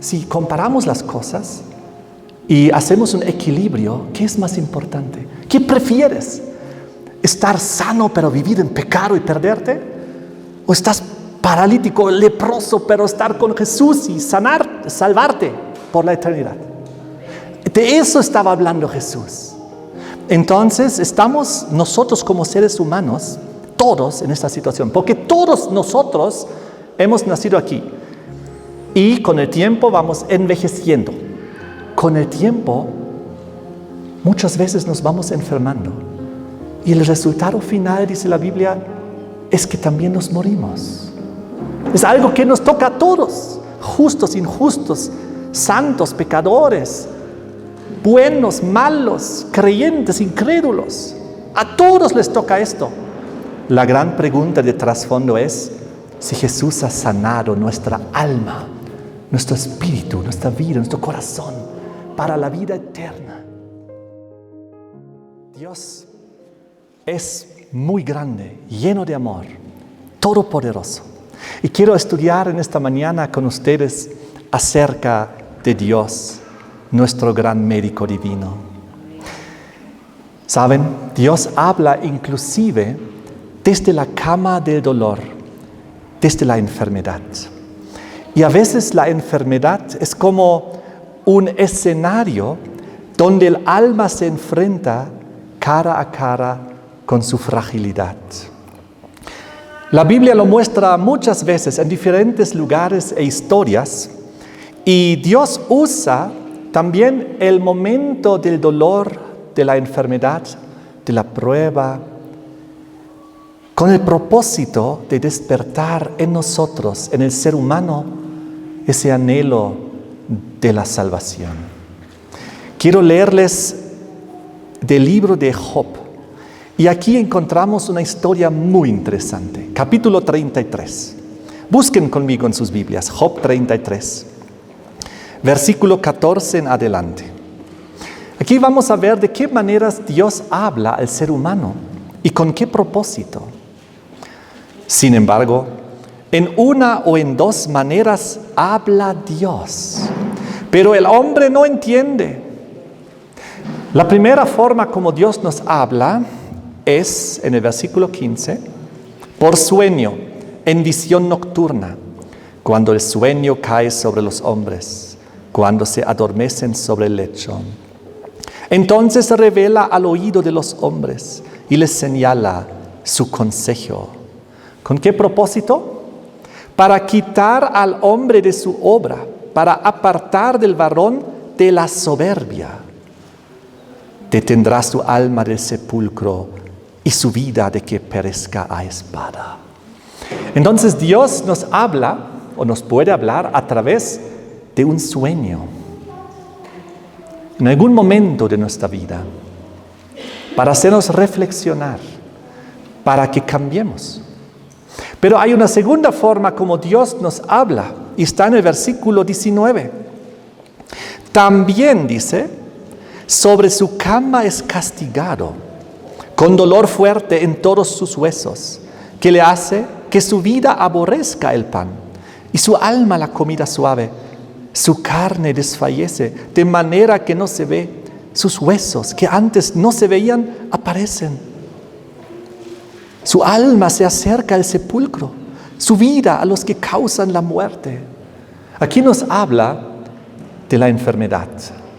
si comparamos las cosas y hacemos un equilibrio, ¿qué es más importante? ¿Qué prefieres? ¿Estar sano pero vivir en pecado y perderte? ¿O estás paralítico, leproso, pero estar con Jesús y salvarte por la eternidad? De eso estaba hablando Jesús. Entonces estamos nosotros como seres humanos, todos en esta situación, porque todos nosotros hemos nacido aquí y con el tiempo vamos envejeciendo. Con el tiempo muchas veces nos vamos enfermando y el resultado final, dice la Biblia, es que también nos morimos. Es algo que nos toca a todos, justos, injustos, santos, pecadores, buenos, malos, creyentes, incrédulos. A todos les toca esto. La gran pregunta de trasfondo es si Jesús ha sanado nuestra alma, nuestro espíritu, nuestra vida, nuestro corazón para la vida eterna. Dios es muy grande, lleno de amor, todopoderoso. Y quiero estudiar en esta mañana con ustedes acerca de Dios, nuestro gran médico divino. ¿Saben? Dios habla inclusive desde la cama del dolor, desde la enfermedad. Y a veces la enfermedad es como un escenario donde el alma se enfrenta cara a cara con su fragilidad. La Biblia lo muestra muchas veces en diferentes lugares e historias, y Dios usa también el momento del dolor, de la enfermedad, de la prueba, con el propósito de despertar en nosotros, en el ser humano, ese anhelo de la salvación. Quiero leerles del libro de Job. Y aquí encontramos una historia muy interesante. Capítulo 33. Busquen conmigo en sus Biblias, Job 33. Versículo 14 en adelante. Aquí vamos a ver de qué maneras Dios habla al ser humano y con qué propósito. Sin embargo, en una o en dos maneras habla Dios, pero el hombre no entiende. La primera forma como Dios nos habla es, en el versículo 15, por sueño, en visión nocturna, cuando el sueño cae sobre los hombres, cuando se adormecen sobre el lecho. Entonces se revela al oído de los hombres y les señala su consejo. ¿Con qué propósito? Para quitar al hombre de su obra, para apartar del varón de la soberbia. Detendrá su alma del sepulcro y su vida de que perezca a espada. Entonces Dios nos habla, o nos puede hablar a través de un sueño. En algún momento de nuestra vida, para hacernos reflexionar, para que cambiemos. Pero hay una segunda forma como Dios nos habla, y está en el versículo 19. También dice, sobre su cama es castigado, con dolor fuerte en todos sus huesos, que le hace que su vida aborrezca el pan, y su alma la comida suave. Su carne desfallece, de manera que no se ve. Sus huesos, que antes no se veían, aparecen. Su alma se acerca al sepulcro, su vida a los que causan la muerte. Aquí nos habla de la enfermedad,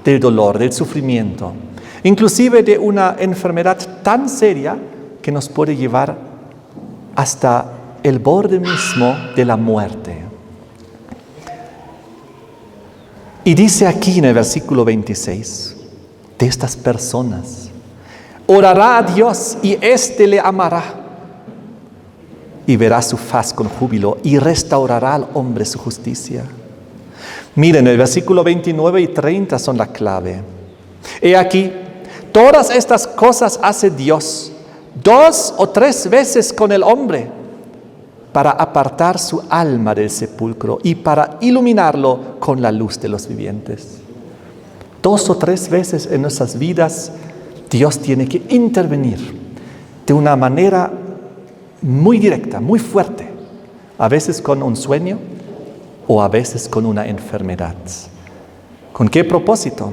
del dolor, del sufrimiento, inclusive de una enfermedad tan seria que nos puede llevar hasta el borde mismo de la muerte. Y dice aquí en el versículo 26, de estas personas, orará a Dios y éste le amará, y verá su faz con júbilo, y restaurará al hombre su justicia. Miren, el versículo 29 y 30 son la clave. He aquí, todas estas cosas hace Dios 2 o 3 veces con el hombre, para apartar su alma del sepulcro y para iluminarlo con la luz de los vivientes. 2 o 3 veces en nuestras vidas Dios tiene que intervenir de una manera muy directa, muy fuerte, a veces con un sueño, o a veces con una enfermedad. ¿Con qué propósito?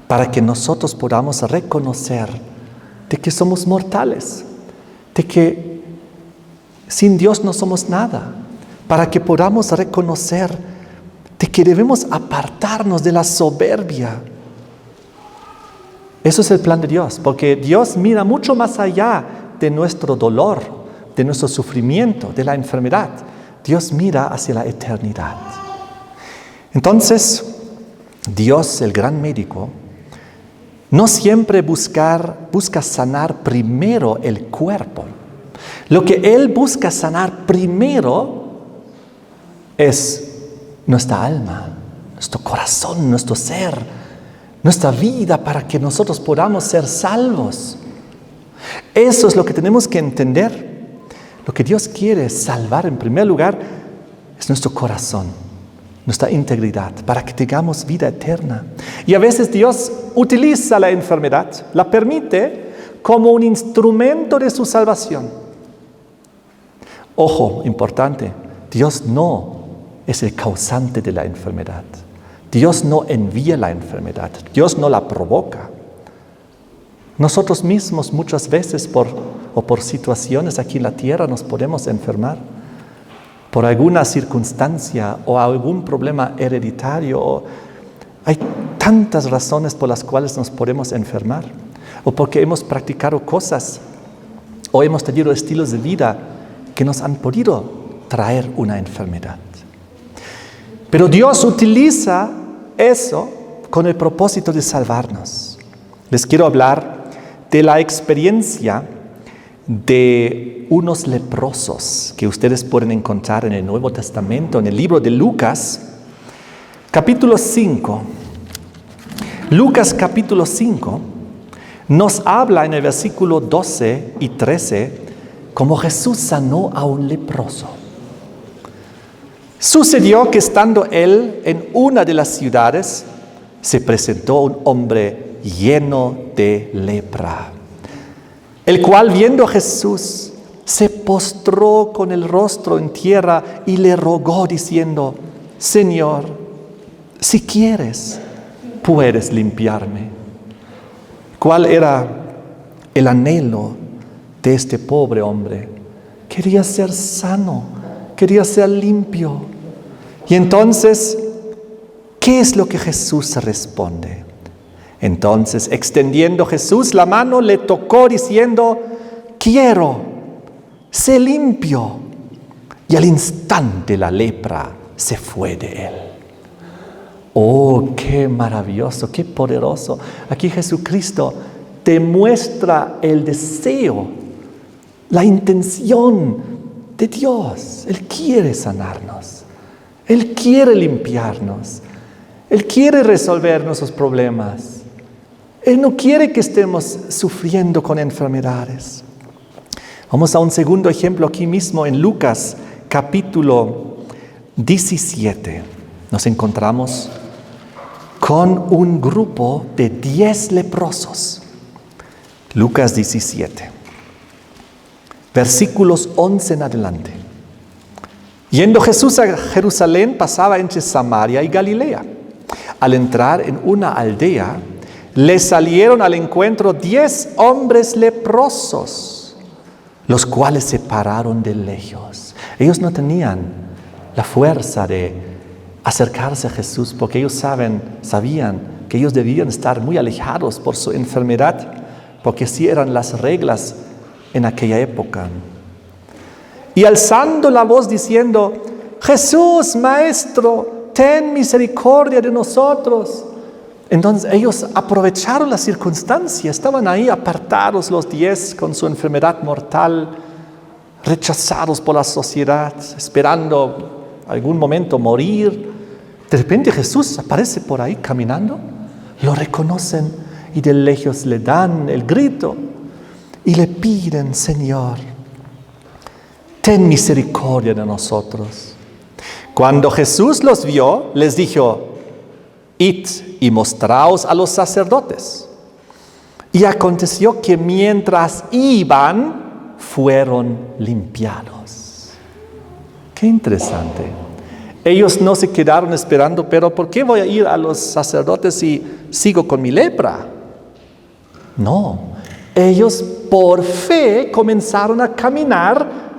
Para que nosotros podamos reconocer de que somos mortales, de que sin Dios no somos nada, para que podamos reconocer de que debemos apartarnos de la soberbia. Eso es el plan de Dios, porque Dios mira mucho más allá de nuestro dolor, de nuestro sufrimiento, de la enfermedad. Dios mira hacia la eternidad. Entonces, Dios, el gran médico, no siempre busca sanar primero el cuerpo. Lo que Él busca sanar primero es nuestra alma, nuestro corazón, nuestro ser, nuestra vida, para que nosotros podamos ser salvos. Eso es lo que tenemos que entender. Lo que Dios quiere salvar en primer lugar es nuestro corazón, nuestra integridad, para que tengamos vida eterna. Y a veces Dios utiliza la enfermedad, la permite como un instrumento de su salvación. Ojo, importante, Dios no es el causante de la enfermedad. Dios no envía la enfermedad, Dios no la provoca. Nosotros mismos muchas veces por situaciones aquí en la tierra nos podemos enfermar. Por alguna circunstancia o algún problema hereditario. Hay tantas razones por las cuales nos podemos enfermar. O porque hemos practicado cosas o hemos tenido estilos de vida que nos han podido traer una enfermedad. Pero Dios utiliza eso con el propósito de salvarnos. Les quiero hablar de la experiencia de unos leprosos que ustedes pueden encontrar en el Nuevo Testamento, en el libro de Lucas, capítulo 5. Lucas capítulo 5 nos habla en el versículo 12 y 13 cómo Jesús sanó a un leproso. Sucedió que estando él en una de las ciudades, se presentó un hombre lleno de lepra, el cual viendo a Jesús se postró con el rostro en tierra y le rogó diciendo: Señor, si quieres, puedes limpiarme. ¿Cuál era el anhelo de este pobre hombre? Quería ser sano, quería ser limpio. Y entonces, ¿qué es lo que Jesús responde? Entonces, extendiendo Jesús la mano, le tocó diciendo: quiero, sé limpio. Y al instante la lepra se fue de él. Oh, qué maravilloso, qué poderoso. Aquí Jesucristo te muestra el deseo, la intención de Dios. Él quiere sanarnos. Él quiere limpiarnos. Él quiere resolver nuestros problemas. Él no quiere que estemos sufriendo con enfermedades. Vamos a un segundo ejemplo aquí mismo en Lucas capítulo 17. Nos encontramos con un grupo de 10 leprosos. Lucas 17, versículos 11 en adelante. Yendo Jesús a Jerusalén, pasaba entre Samaria y Galilea. Al entrar en una aldea, le salieron al encuentro 10 hombres leprosos, los cuales se pararon de lejos. Ellos no tenían la fuerza de acercarse a Jesús porque ellos sabían que ellos debían estar muy alejados por su enfermedad, porque así eran las reglas en aquella época. Y alzando la voz diciendo: Jesús, Maestro, ten misericordia de nosotros. Entonces ellos aprovecharon la circunstancia, estaban ahí apartados los 10 con su enfermedad mortal, rechazados por la sociedad, esperando algún momento morir. De repente Jesús aparece por ahí caminando, lo reconocen y de lejos le dan el grito y le piden: Señor, ten misericordia de nosotros. Cuando Jesús los vio, les dijo: id y mostraos a los sacerdotes. Y aconteció que mientras iban, fueron limpiados. Qué interesante. Ellos no se quedaron esperando, pero ¿por qué voy a ir a los sacerdotes si sigo con mi lepra? No, ellos por fe comenzaron a caminar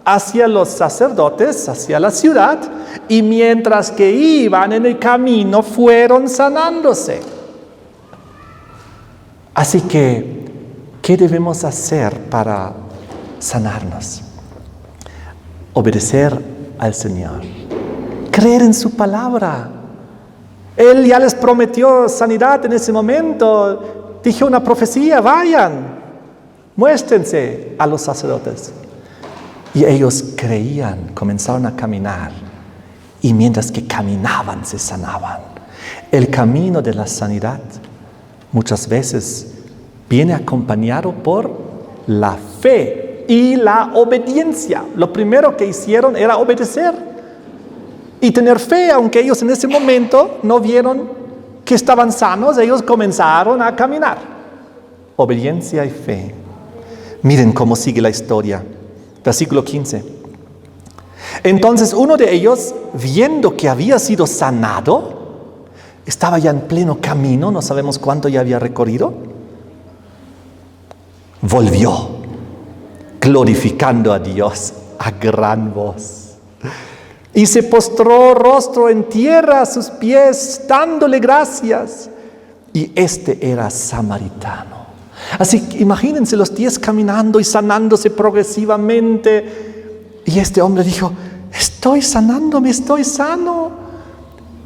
hacia los sacerdotes, hacia la ciudad, y mientras que iban en el camino fueron sanándose. Así que, ¿qué debemos hacer para sanarnos? Obedecer al Señor, creer en su palabra. Él ya les prometió sanidad en ese momento. Dijo una profecía: vayan, muéstrense a los sacerdotes. Y ellos creían, comenzaron a caminar. Y mientras que caminaban, se sanaban. El camino de la sanidad muchas veces viene acompañado por la fe y la obediencia. Lo primero que hicieron era obedecer y tener fe, aunque ellos en ese momento no vieron que estaban sanos, ellos comenzaron a caminar. Obediencia y fe. Miren cómo sigue la historia. Versículo 15. Entonces uno de ellos, viendo que había sido sanado, estaba ya en pleno camino, no sabemos cuánto ya había recorrido, volvió, glorificando a Dios a gran voz. Y se postró rostro en tierra a sus pies, dándole gracias. Y este era samaritano. Así que imagínense los 10 caminando y sanándose progresivamente. Y este hombre dijo: estoy sanándome, estoy sano.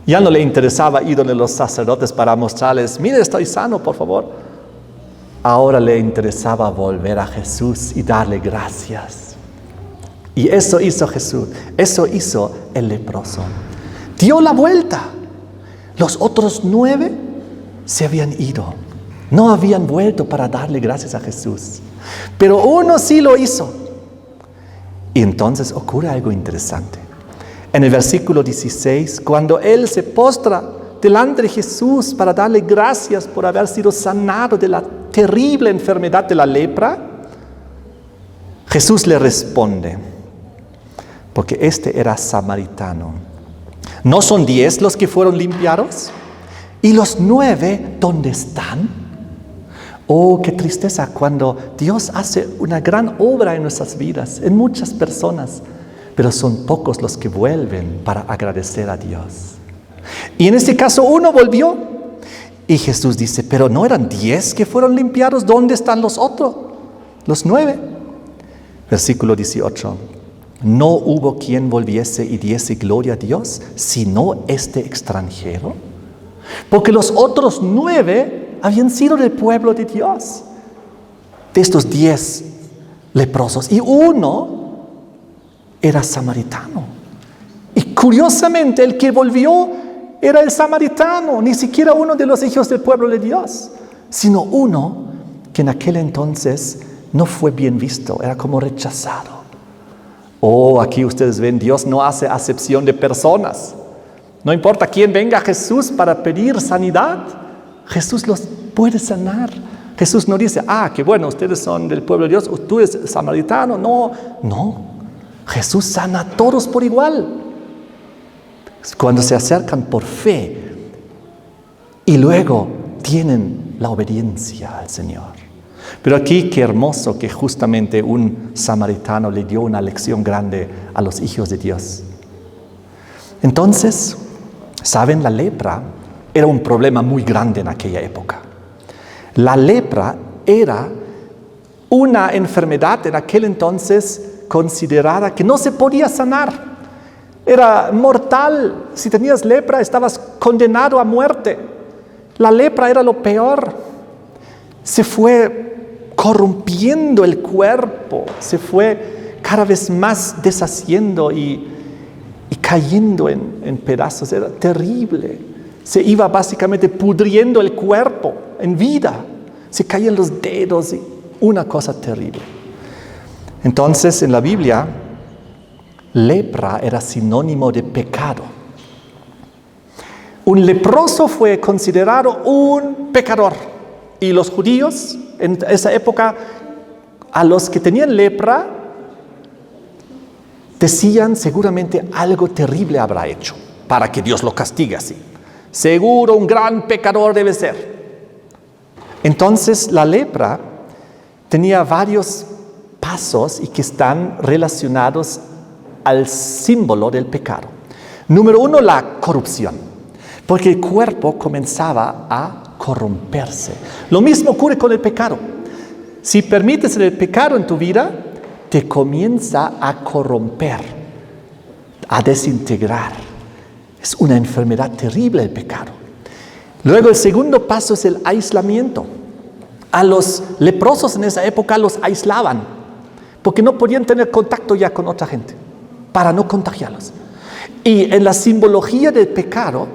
Ya no le interesaba ir donde los sacerdotes para mostrarles: mire, estoy sano, por favor. Ahora le interesaba volver a Jesús y darle gracias. Y eso hizo Jesús, eso hizo el leproso. Dio la vuelta. Los otros 9 se habían ido. No habían vuelto para darle gracias a Jesús. Pero uno sí lo hizo. Y entonces ocurre algo interesante. En el versículo 16, cuando él se postra delante de Jesús para darle gracias por haber sido sanado de la terrible enfermedad de la lepra, Jesús le responde, porque este era samaritano: ¿no son 10 los que fueron limpiados? ¿Y los 9 dónde están? Oh, qué tristeza cuando Dios hace una gran obra en nuestras vidas, en muchas personas, pero son pocos los que vuelven para agradecer a Dios. Y en este caso uno volvió, y Jesús dice: pero no eran 10 que fueron limpiados, ¿dónde están los otros? Los 9. Versículo 18. ¿No hubo quien volviese y diese gloria a Dios, sino este extranjero? Porque los otros 9 habían sido del pueblo de Dios, de estos 10 leprosos, y uno era samaritano. Y curiosamente el que volvió era el samaritano, ni siquiera uno de los hijos del pueblo de Dios, sino uno que en aquel entonces no fue bien visto, era como rechazado. Oh, aquí ustedes ven, Dios no hace acepción de personas. No importa quién venga a Jesús para pedir sanidad, Jesús los puede sanar. Jesús no dice: qué bueno, ustedes son del pueblo de Dios, tú eres samaritano. No. Jesús sana a todos por igual. Cuando se acercan por fe y luego tienen la obediencia al Señor. Pero aquí qué hermoso que justamente un samaritano le dio una lección grande a los hijos de Dios. Entonces, ¿saben? La lepra era un problema muy grande en aquella época. La lepra era una enfermedad en aquel entonces considerada que no se podía sanar. Era mortal. Si tenías lepra, estabas condenado a muerte. La lepra era lo peor. Se fue corrompiendo el cuerpo, se fue cada vez más deshaciendo y cayendo en pedazos. Era terrible. Se iba básicamente pudriendo el cuerpo en vida. Se caían los dedos y una cosa terrible. Entonces, en la Biblia, lepra era sinónimo de pecado. Un leproso fue considerado un pecador. Y los judíos, en esa época, a los que tenían lepra, decían seguramente algo terrible habrá hecho para que Dios lo castigue así. Seguro un gran pecador debe ser. Entonces la lepra tenía varios pasos y que están relacionados al símbolo del pecado. Número 1, la corrupción, porque el cuerpo comenzaba a corromperse. Lo mismo ocurre con el pecado. Si permites el pecado en tu vida, te comienza a corromper, a desintegrar. Es una enfermedad terrible el pecado. Luego el segundo paso es el aislamiento. A los leprosos en esa época los aislaban, porque no podían tener contacto ya con otra gente, para no contagiarlos. Y en la simbología del pecado,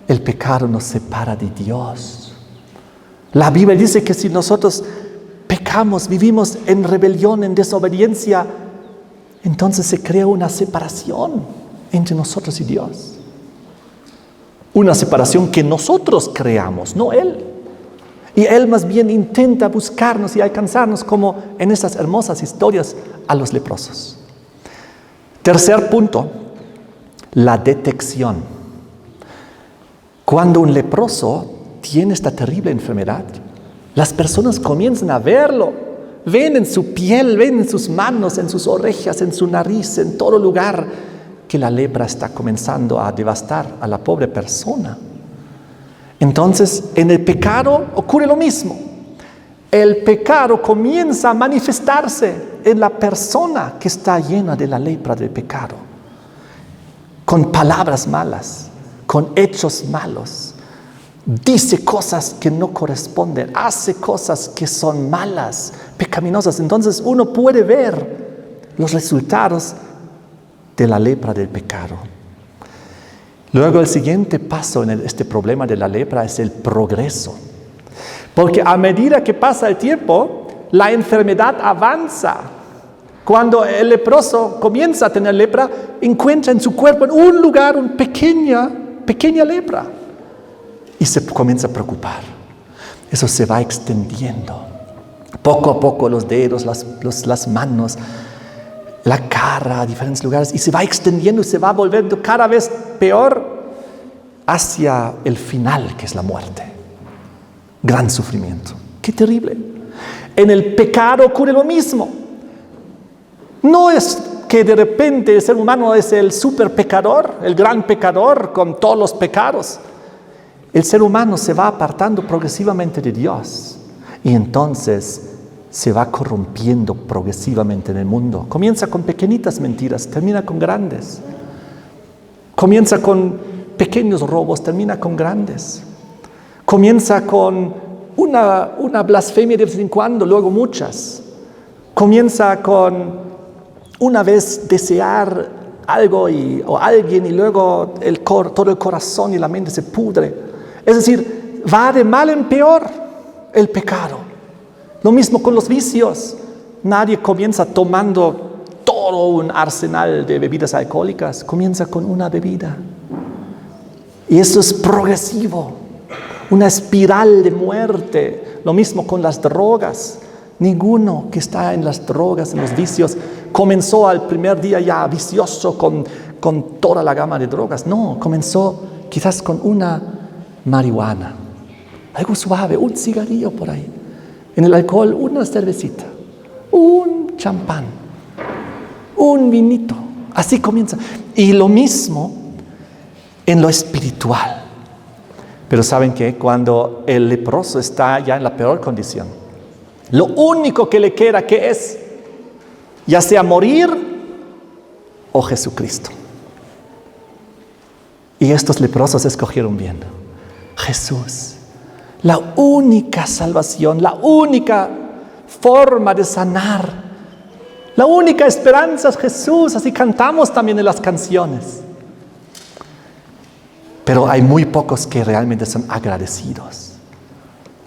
el pecado nos separa de Dios. La Biblia dice que si nosotros pecamos, vivimos en rebelión, en desobediencia, entonces se crea una separación entre nosotros y Dios. Una separación que nosotros creamos, no Él. Y Él más bien intenta buscarnos y alcanzarnos, como en esas hermosas historias a los leprosos. Tercer punto, la detección. Cuando un leproso tiene esta terrible enfermedad, las personas comienzan a verlo. Ven en su piel, ven en sus manos, en sus orejas, en su nariz, en todo lugar, que la lepra está comenzando a devastar a la pobre persona. Entonces, en el pecado ocurre lo mismo. El pecado comienza a manifestarse en la persona que está llena de la lepra del pecado, con palabras malas, con hechos malos. Dice cosas que no corresponden, hace cosas que son malas, pecaminosas. Entonces uno puede ver los resultados de la lepra del pecado. Luego el siguiente paso en este problema de la lepra es el progreso. Porque a medida que pasa el tiempo, la enfermedad avanza. Cuando el leproso comienza a tener lepra, encuentra en su cuerpo en un lugar una pequeña lepra. Y se comienza a preocupar. Eso se va extendiendo. Poco a poco los dedos, las manos, la cara a diferentes lugares. Y se va extendiendo y se va volviendo cada vez peor hacia el final, que es la muerte. Gran sufrimiento. ¡Qué terrible! En el pecado ocurre lo mismo. No es que de repente el ser humano es el super pecador, el gran pecador con todos los pecados. El ser humano se va apartando progresivamente de Dios y entonces se va corrompiendo progresivamente en el mundo. Comienza con pequeñitas mentiras, termina con grandes. Comienza con pequeños robos, termina con grandes. Comienza con una blasfemia de vez en cuando, luego muchas. Comienza con una vez desear algo o alguien y luego todo el corazón y la mente se pudre. Es decir, va de mal en peor el pecado. Lo mismo con los vicios. Nadie comienza tomando todo un arsenal de bebidas alcohólicas. Comienza con una bebida. Y eso es progresivo. Una espiral de muerte. Lo mismo con las drogas. Ninguno que está en las drogas, en los vicios, comenzó al primer día ya vicioso con toda la gama de drogas. No, comenzó quizás con una marihuana, algo suave, un cigarrillo por ahí. En el alcohol, una cervecita, un champán, un vinito. Así comienza. Y lo mismo en lo espiritual. Pero ¿saben qué? Cuando el leproso está ya en la peor condición, lo único que le queda, ¿qué es? Ya sea morir o Jesucristo. Y estos leprosos escogieron bien. Jesús, la única salvación, la única forma de sanar, la única esperanza es Jesús. Así cantamos también en las canciones. Pero hay muy pocos que realmente son agradecidos.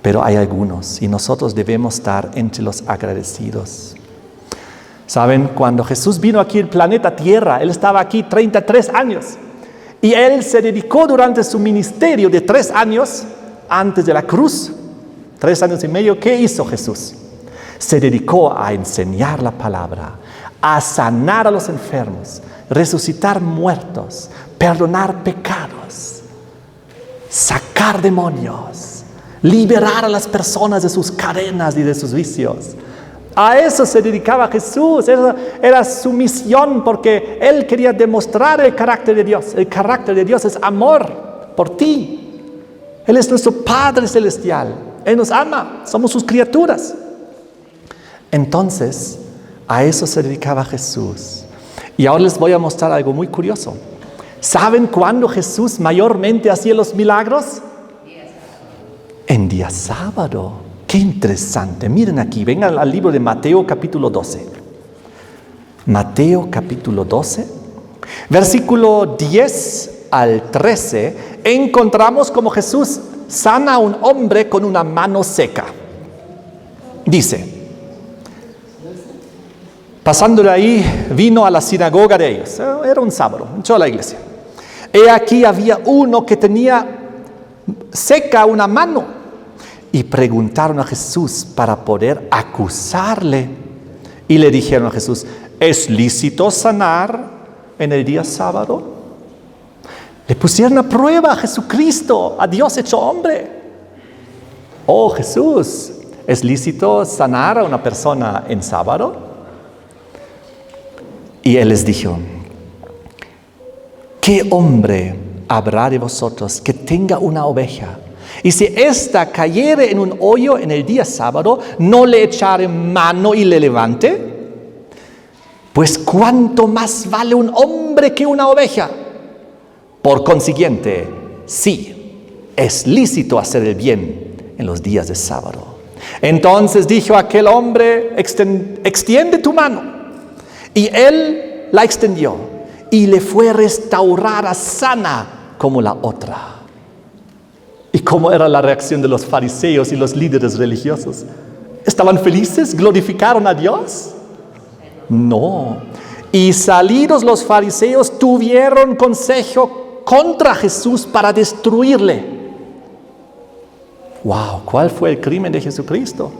Pero hay algunos y nosotros debemos estar entre los agradecidos. ¿Saben? Cuando Jesús vino aquí al planeta Tierra, Él estaba aquí 33 años. Y Él se dedicó durante su ministerio de 3 años, antes de la cruz, 3 años y medio, ¿qué hizo Jesús? Se dedicó a enseñar la palabra, a sanar a los enfermos, resucitar muertos, perdonar pecados, sacar demonios, liberar a las personas de sus cadenas y de sus vicios. A eso se dedicaba Jesús, esa era su misión, porque Él quería demostrar el carácter de Dios. El carácter de Dios es amor por ti. Él es nuestro Padre Celestial. Él nos ama, somos sus criaturas. Entonces, a eso se dedicaba Jesús. Y ahora les voy a mostrar algo muy curioso. ¿Saben cuándo Jesús mayormente hacía los milagros? En día sábado. Qué interesante. Miren aquí, vengan al libro de Mateo capítulo 12. Mateo capítulo 12, versículo 10 al 13, encontramos como Jesús sana a un hombre con una mano seca. Dice, pasando de ahí, vino a la sinagoga de ellos. Era un sábado, entró a la iglesia. He aquí había uno que tenía seca una mano. Y preguntaron a Jesús para poder acusarle. Y le dijeron a Jesús, ¿es lícito sanar en el día sábado? Le pusieron a prueba a Jesucristo, a Dios hecho hombre. Oh Jesús, ¿es lícito sanar a una persona en sábado? Y Él les dijo, ¿qué hombre habrá de vosotros que tenga una oveja? Y si ésta cayere en un hoyo en el día sábado, ¿no le echaré mano y le levante? Pues ¿cuánto más vale un hombre que una oveja? Por consiguiente, sí, es lícito hacer el bien en los días de sábado. Entonces dijo aquel hombre, extiende tu mano. Y él la extendió y le fue restaurada sana como la otra. ¿Y cómo era la reacción de los fariseos y los líderes religiosos? ¿Estaban felices? ¿Glorificaron a Dios? No. Y salidos los fariseos tuvieron consejo contra Jesús para destruirle. Wow, ¿cuál fue el crimen de Jesucristo?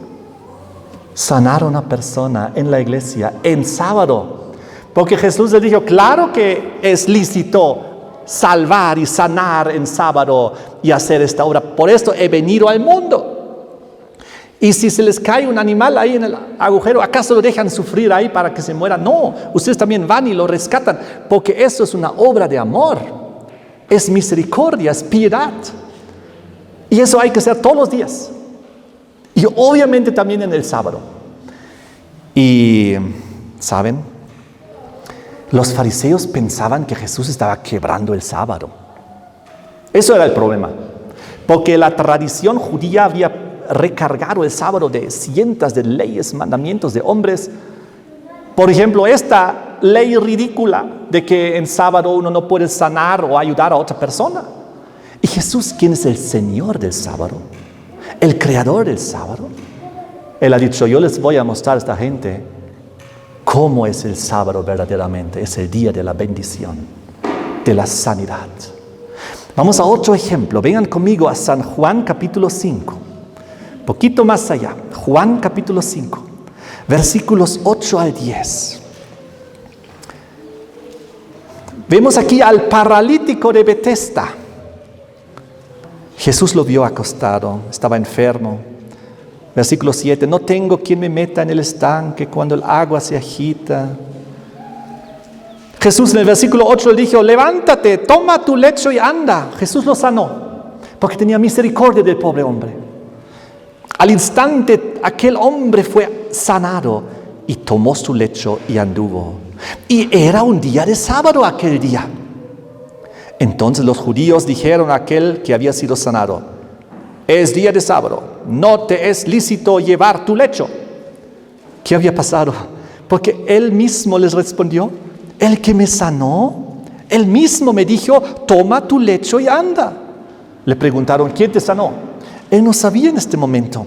Sanar a una persona en la iglesia en sábado. Porque Jesús le dijo, claro que es lícito salvar y sanar en sábado y hacer esta obra. Por esto he venido al mundo. Y si se les cae un animal ahí en el agujero, ¿acaso lo dejan sufrir ahí para que se muera? No, ustedes también van y lo rescatan, porque eso es una obra de amor, es misericordia, es piedad. Y eso hay que hacer todos los días. Y obviamente también en el sábado. Y, ¿saben? Los fariseos pensaban que Jesús estaba quebrando el sábado. Eso era el problema. Porque la tradición judía había recargado el sábado de cientos de leyes, mandamientos de hombres. Por ejemplo, esta ley ridícula de que en sábado uno no puede sanar o ayudar a otra persona. Y Jesús, ¿quién es el Señor del sábado? El creador del sábado. Él ha dicho, yo les voy a mostrar a esta gente cómo es el sábado verdaderamente. Es el día de la bendición, de la sanidad. Vamos a otro ejemplo. Vengan conmigo a San Juan capítulo 5. Poquito más allá. Juan capítulo 5. Versículos 8 al 10. Vemos aquí al paralítico de Betesda. Jesús lo vio acostado, estaba enfermo. Versículo 7, no tengo quien me meta en el estanque cuando el agua se agita. Jesús en el versículo 8 le dijo, levántate, toma tu lecho y anda. Jesús lo sanó, porque tenía misericordia del pobre hombre. Al instante aquel hombre fue sanado y tomó su lecho y anduvo. Y era un día de sábado aquel día. Entonces los judíos dijeron a aquel que había sido sanado, es día de sábado, no te es lícito llevar tu lecho. ¿Qué había pasado? Porque él mismo les respondió, el que me sanó, él mismo me dijo, toma tu lecho y anda. Le preguntaron, ¿quién te sanó? Él no sabía en este momento.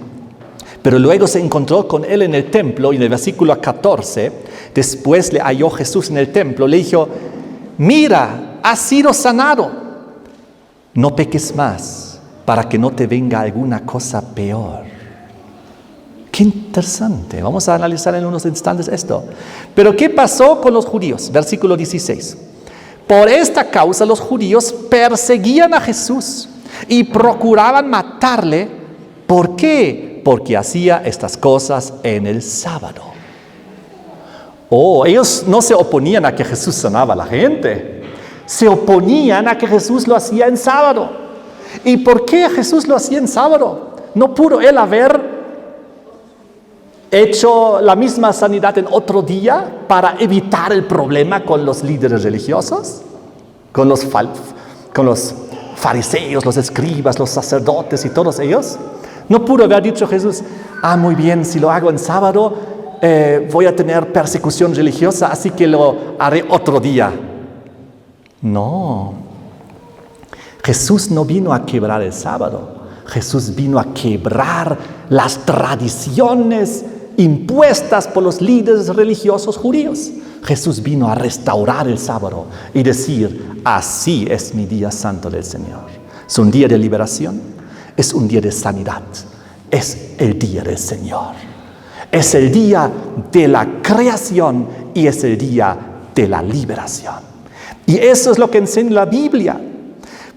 Pero luego se encontró con él en el templo y en el versículo 14, después le halló Jesús en el templo, le dijo, mira, has sido sanado, no peques más para que no te venga alguna cosa peor. Qué interesante. Vamos a analizar en unos instantes esto. Pero ¿qué pasó con los judíos? Versículo 16. Por esta causa los judíos perseguían a Jesús y procuraban matarle. ¿Por qué? Porque hacía estas cosas en el sábado. Ellos no se oponían a que Jesús sanaba a la gente. Se oponían a que Jesús lo hacía en sábado. ¿Y por qué Jesús lo hacía en sábado? ¿No pudo él haber hecho la misma sanidad en otro día para evitar el problema con los líderes religiosos? Con los fariseos, los escribas, los sacerdotes y todos ellos. ¿No pudo haber dicho Jesús, muy bien, si lo hago en sábado, voy a tener persecución religiosa, así que lo haré otro día? No. Jesús no vino a quebrar el sábado. Jesús vino a quebrar las tradiciones impuestas por los líderes religiosos judíos. Jesús vino a restaurar el sábado y decir, así es mi día santo del Señor. Es un día de liberación, es un día de sanidad, es el día del Señor. Es el día de la creación y es el día de la liberación. Y eso es lo que enseña la Biblia,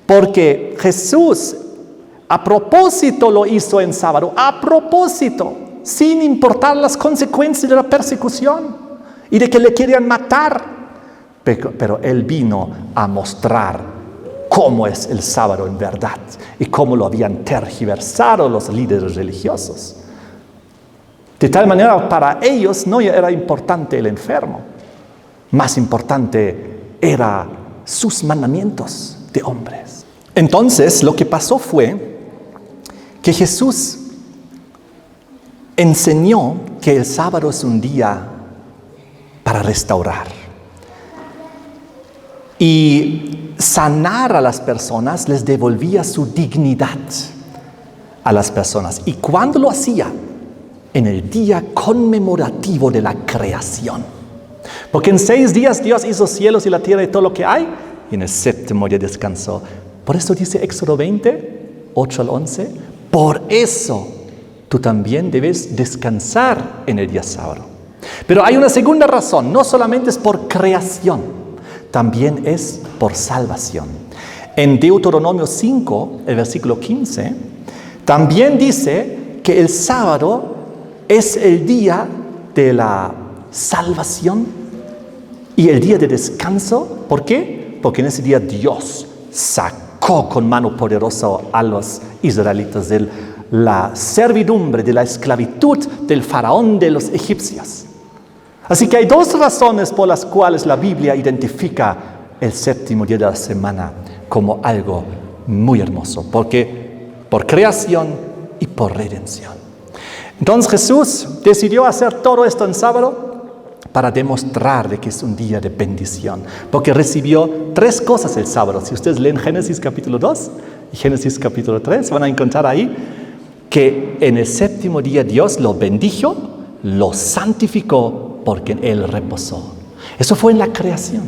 porque Jesús a propósito lo hizo en sábado, a propósito, sin importar las consecuencias de la persecución y de que le querían matar. Pero Él vino a mostrar cómo es el sábado en verdad y cómo lo habían tergiversado los líderes religiosos. De tal manera, para ellos no era importante el enfermo, más importante eran sus mandamientos de hombres. Entonces, lo que pasó fue que Jesús enseñó que el sábado es un día para restaurar. Y sanar a las personas les devolvía su dignidad a las personas. ¿Y cuándo lo hacía? En el día conmemorativo de la creación. Porque en 6 días Dios hizo cielos y la tierra y todo lo que hay, y en el 7º día descansó. Por eso dice Éxodo 20, 8 al 11, por eso tú también debes descansar en el día sábado. Pero hay una segunda razón, no solamente es por creación, también es por salvación. En Deuteronomio 5, el versículo 15, también dice que el sábado es el día de la salvación y el día de descanso. ¿Por qué? Porque en ese día Dios sacó con mano poderosa a los israelitas de la servidumbre, de la esclavitud del faraón de los egipcios. Así que hay 2 razones por las cuales la Biblia identifica el 7º día de la semana como algo muy hermoso, porque por creación y por redención. Entonces Jesús decidió hacer todo esto en sábado para demostrar de que es un día de bendición, porque recibió 3 cosas el sábado. Si ustedes leen Génesis capítulo 2 y Génesis capítulo 3, van a encontrar ahí que en el 7º día Dios lo bendijo, lo santificó, porque en Él reposó. Eso fue en la creación.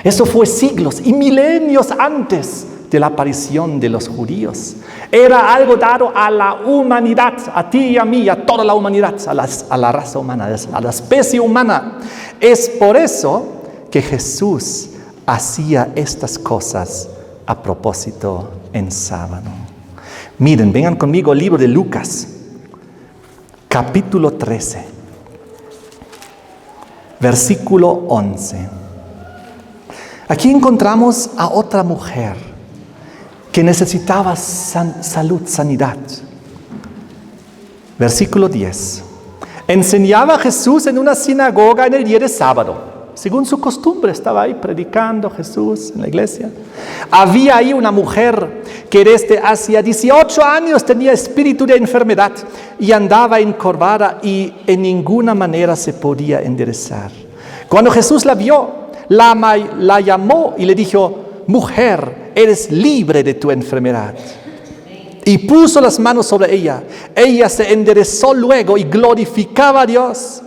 Eso fue siglos y milenios antes de la aparición de los judíos. Era algo dado a la humanidad, a ti y a mí, a toda la humanidad, a la raza humana, a la especie humana. Es por eso que Jesús hacía estas cosas a propósito en sábado. Miren, vengan conmigo al libro de Lucas, capítulo 13. Versículo 11. Aquí encontramos a otra mujer que necesitaba salud, sanidad. Versículo 10. Enseñaba Jesús en una sinagoga en el día de sábado. Según su costumbre, estaba ahí predicando Jesús en la iglesia. Había ahí una mujer que desde hacía 18 años tenía espíritu de enfermedad y andaba encorvada y en ninguna manera se podía enderezar. Cuando Jesús la vio, la llamó y le dijo, mujer, eres libre de tu enfermedad. Y puso las manos sobre ella. Ella se enderezó luego y glorificaba a Dios.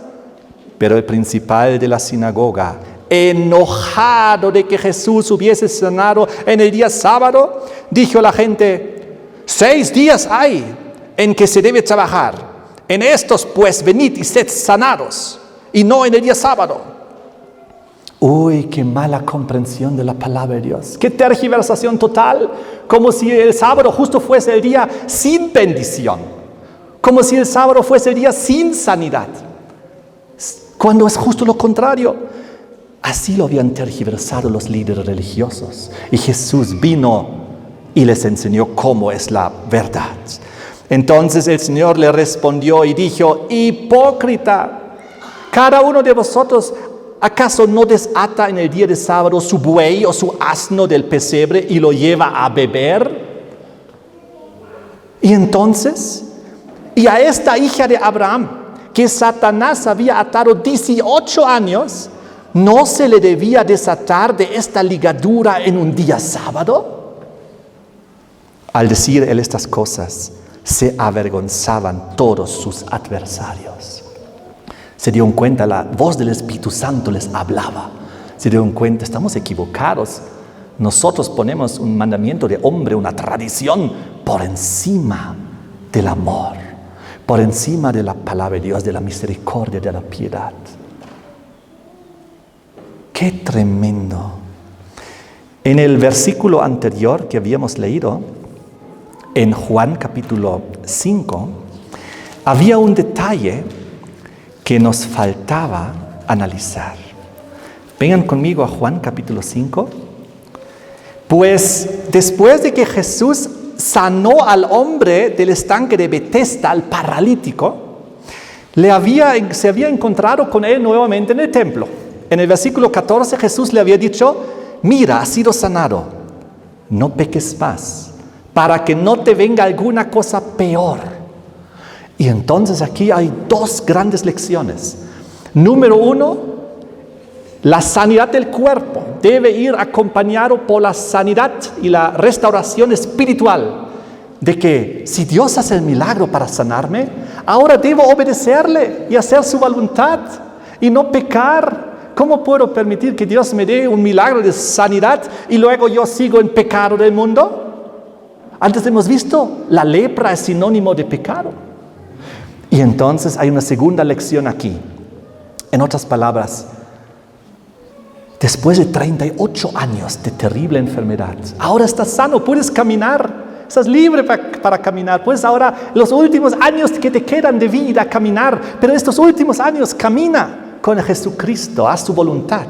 Pero el principal de la sinagoga, enojado de que Jesús hubiese sanado en el día sábado, dijo a la gente, 6 días hay en que se debe trabajar. En estos pues venid y sed sanados, y no en el día sábado. Uy, qué mala comprensión de la palabra de Dios. Qué tergiversación total, como si el sábado justo fuese el día sin bendición, como si el sábado fuese el día sin sanidad, cuando es justo lo contrario. Así lo habían tergiversado los líderes religiosos, y Jesús vino y les enseñó cómo es la verdad. Entonces el Señor le respondió y dijo: hipócrita, cada uno de vosotros, ¿acaso no desata en el día de sábado su buey o su asno del pesebre y lo lleva a beber? Y entonces, y a esta hija de Abraham, que Satanás había atado 18 años, ¿no se le debía desatar de esta ligadura en un día sábado? Al decir él estas cosas, se avergonzaban todos sus adversarios. Se dieron cuenta, la voz del Espíritu Santo les hablaba. Se dieron cuenta, estamos equivocados. Nosotros ponemos un mandamiento de hombre, una tradición, por encima del amor, por encima de la palabra de Dios, de la misericordia, de la piedad. ¡Qué tremendo! En el versículo anterior que habíamos leído, en Juan capítulo 5, había un detalle que nos faltaba analizar. Vengan conmigo a Juan capítulo 5. Pues después de que Jesús sanó al hombre del estanque de Betesda, al paralítico, se había encontrado con él nuevamente en el templo. En el versículo 14 Jesús le había dicho: mira, has sido sanado, no peques más, para que no te venga alguna cosa peor. Y entonces aquí hay dos grandes lecciones. Número uno, la sanidad del cuerpo debe ir acompañado por la sanidad y la restauración espiritual. De que si Dios hace el milagro para sanarme, ahora debo obedecerle y hacer su voluntad y no pecar. ¿Cómo puedo permitir que Dios me dé un milagro de sanidad y luego yo sigo en pecado del mundo? Antes hemos visto, la lepra es sinónimo de pecado. Y entonces hay una segunda lección aquí. En otras palabras, después de 38 años de terrible enfermedad, ahora estás sano, puedes caminar, estás libre para caminar. Puedes ahora, los últimos años que te quedan de vida, caminar. Pero estos últimos años camina con Jesucristo, haz su voluntad.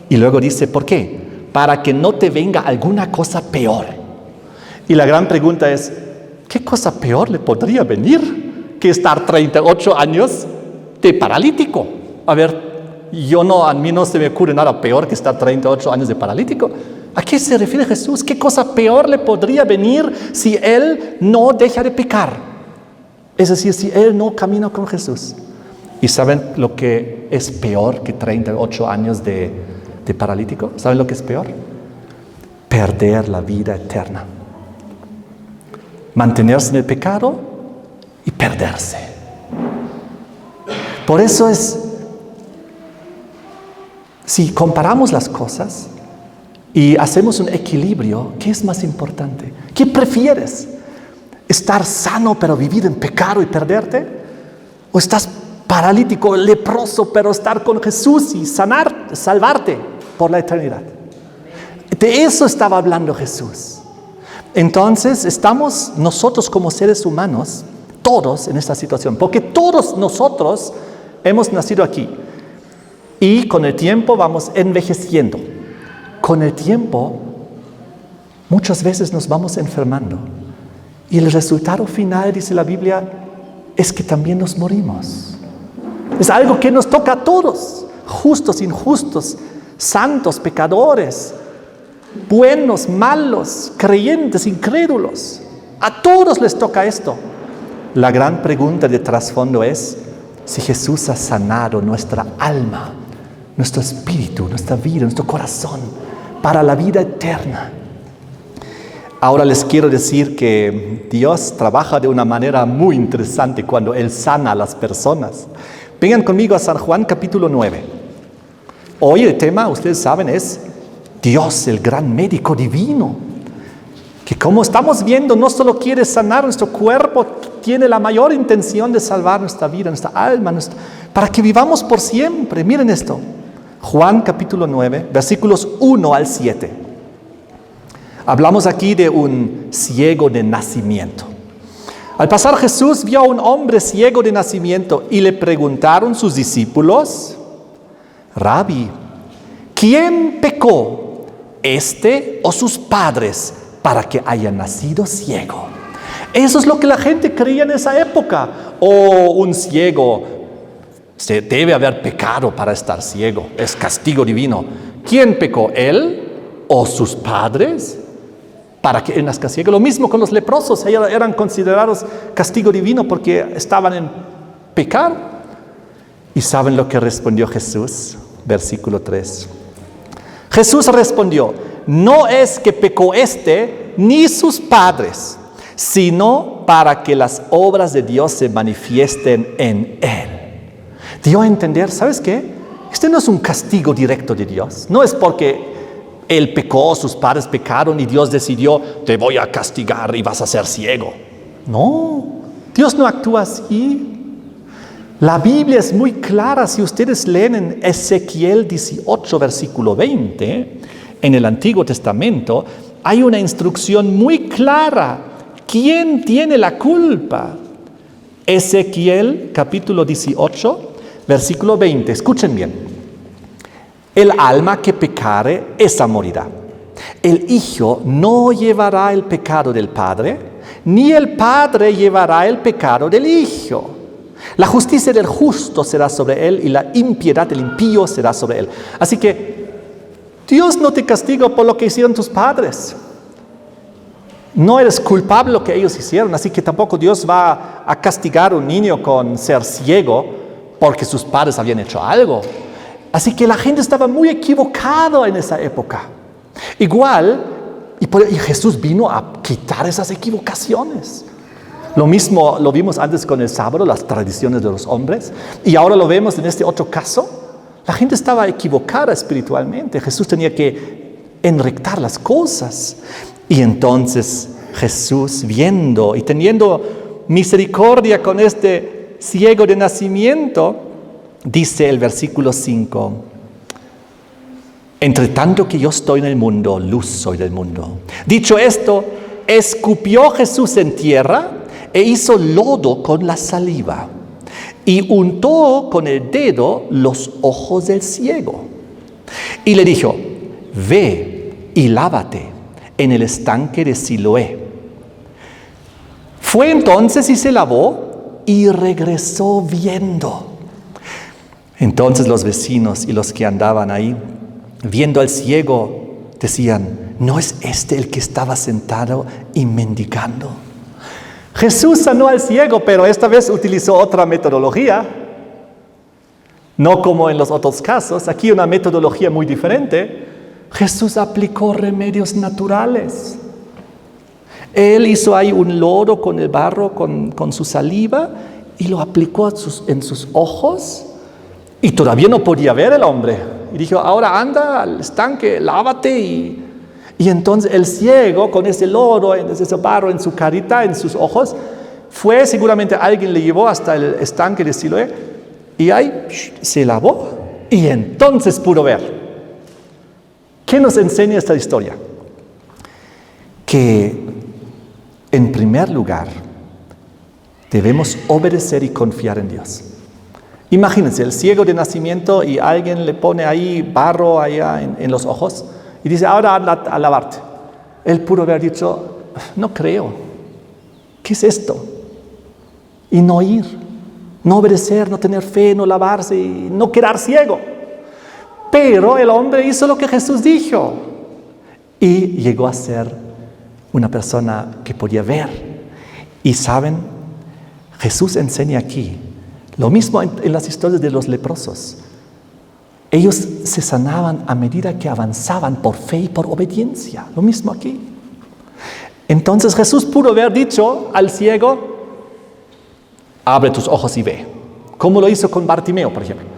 Y luego dice, ¿por qué? Para que no te venga alguna cosa peor. Y la gran pregunta es, ¿qué cosa peor le podría venir que estar 38 años de paralítico? A ver, a mí no se me ocurre nada peor que estar 38 años de paralítico. ¿A qué se refiere Jesús? ¿Qué cosa peor le podría venir si él no deja de pecar? Es decir, si él no camina con Jesús. ¿Y saben lo que es peor que 38 años de paralítico? ¿Saben lo que es peor? Perder la vida eterna. Mantenerse en el pecado y perderse. Por eso si comparamos las cosas y hacemos un equilibrio, ¿qué es más importante? ¿Qué prefieres? ¿Estar sano pero vivir en pecado y perderte? ¿O estás paralítico, leproso, pero estar con Jesús y salvarte por la eternidad? De eso estaba hablando Jesús. Entonces estamos nosotros como seres humanos, todos en esta situación, porque todos nosotros hemos nacido aquí y con el tiempo vamos envejeciendo. Con el tiempo muchas veces nos vamos enfermando y el resultado final, dice la Biblia, es que también nos morimos. Es algo que nos toca a todos, justos, injustos, santos, pecadores, buenos, malos, creyentes, incrédulos. A todos les toca esto. La gran pregunta de trasfondo es si Jesús ha sanado nuestra alma, nuestro espíritu, nuestra vida, nuestro corazón para la vida eterna. Ahora les quiero decir que Dios trabaja de una manera muy interesante cuando Él sana a las personas. Vengan conmigo a San Juan capítulo 9. Hoy el tema, ustedes saben, es Dios, el gran médico divino, que como estamos viendo no solo quiere sanar nuestro cuerpo tiene la mayor intención de salvar nuestra vida, nuestra alma, para que vivamos por siempre. Miren esto. Juan capítulo 9, versículos 1 al 7. Hablamos aquí de un ciego de nacimiento. Al pasar Jesús vio a un hombre ciego de nacimiento y le preguntaron sus discípulos: Rabí, ¿quién pecó, este o sus padres, para que haya nacido ciego? Eso es lo que la gente creía en esa época. Un ciego se debe haber pecado para estar ciego, es castigo divino. ¿Quién pecó, él o sus padres, para que él nazca ciego? Lo mismo con los leprosos, ellos eran considerados castigo divino porque estaban en pecado. ¿Y saben lo que respondió Jesús? Versículo 3. Jesús respondió: no es que pecó este ni sus padres, sino para que las obras de Dios se manifiesten en él. Dio a entender, ¿sabes qué? Este no es un castigo directo de Dios. No es porque él pecó, sus padres pecaron y Dios decidió: te voy a castigar y vas a ser ciego. No, Dios no actúa así. La Biblia es muy clara. Si ustedes leen en Ezequiel 18, versículo 20, en el Antiguo Testamento, hay una instrucción muy clara. ¿Quién tiene la culpa? Ezequiel capítulo 18, versículo 20. Escuchen bien. El alma que pecare, esa morirá. El hijo no llevará el pecado del padre, ni el padre llevará el pecado del hijo. La justicia del justo será sobre él y la impiedad del impío será sobre él. Así que Dios no te castiga por lo que hicieron tus padres. No eres culpable de lo que ellos hicieron, así que tampoco Dios va a castigar a un niño con ser ciego porque sus padres habían hecho algo. Así que la gente estaba muy equivocada en esa época. Igual, y Jesús vino a quitar esas equivocaciones. Lo mismo lo vimos antes con el sábado, las tradiciones de los hombres, y ahora lo vemos en este otro caso. La gente estaba equivocada espiritualmente. Jesús tenía que enrectar las cosas. Y entonces Jesús, viendo y teniendo misericordia con este ciego de nacimiento, dice el versículo 5: entre tanto que yo estoy en el mundo, luz soy del mundo. Dicho esto, escupió Jesús en tierra e hizo lodo con la saliva y untó con el dedo los ojos del ciego. Y le dijo: ve y lávate en el estanque de Siloé. Fue entonces y se lavó y regresó viendo. Entonces los vecinos y los que andaban ahí, viendo al ciego, decían: ¿no es este el que estaba sentado y mendigando? Jesús sanó al ciego, pero esta vez utilizó otra metodología. No como en los otros casos, aquí una metodología muy diferente. Jesús aplicó remedios naturales. Él hizo ahí un lodo con el barro, con su saliva, y lo aplicó en sus ojos. Y todavía no podía ver el hombre. Y dijo: ahora anda al estanque, lávate. Y entonces el ciego, con ese lodo, ese barro en su carita, en sus ojos, fue, seguramente alguien le llevó hasta el estanque de Siloé, y ahí se lavó, y entonces pudo ver. ¿Qué nos enseña esta historia? Que en primer lugar debemos obedecer y confiar en Dios. Imagínense, el ciego de nacimiento y alguien le pone ahí barro allá en los ojos y dice: ahora anda a lavarte. Él pudo haber dicho: no creo. ¿Qué es esto? Y no ir, no obedecer, no tener fe, no lavarse y no quedar ciego. Pero el hombre hizo lo que Jesús dijo y llegó a ser una persona que podía ver. Y saben, Jesús enseña aquí lo mismo en las historias de los leprosos. Ellos se sanaban a medida que avanzaban por fe y por obediencia. Lo mismo aquí. Entonces Jesús pudo haber dicho al ciego: abre tus ojos y ve, como lo hizo con Bartimeo, por ejemplo.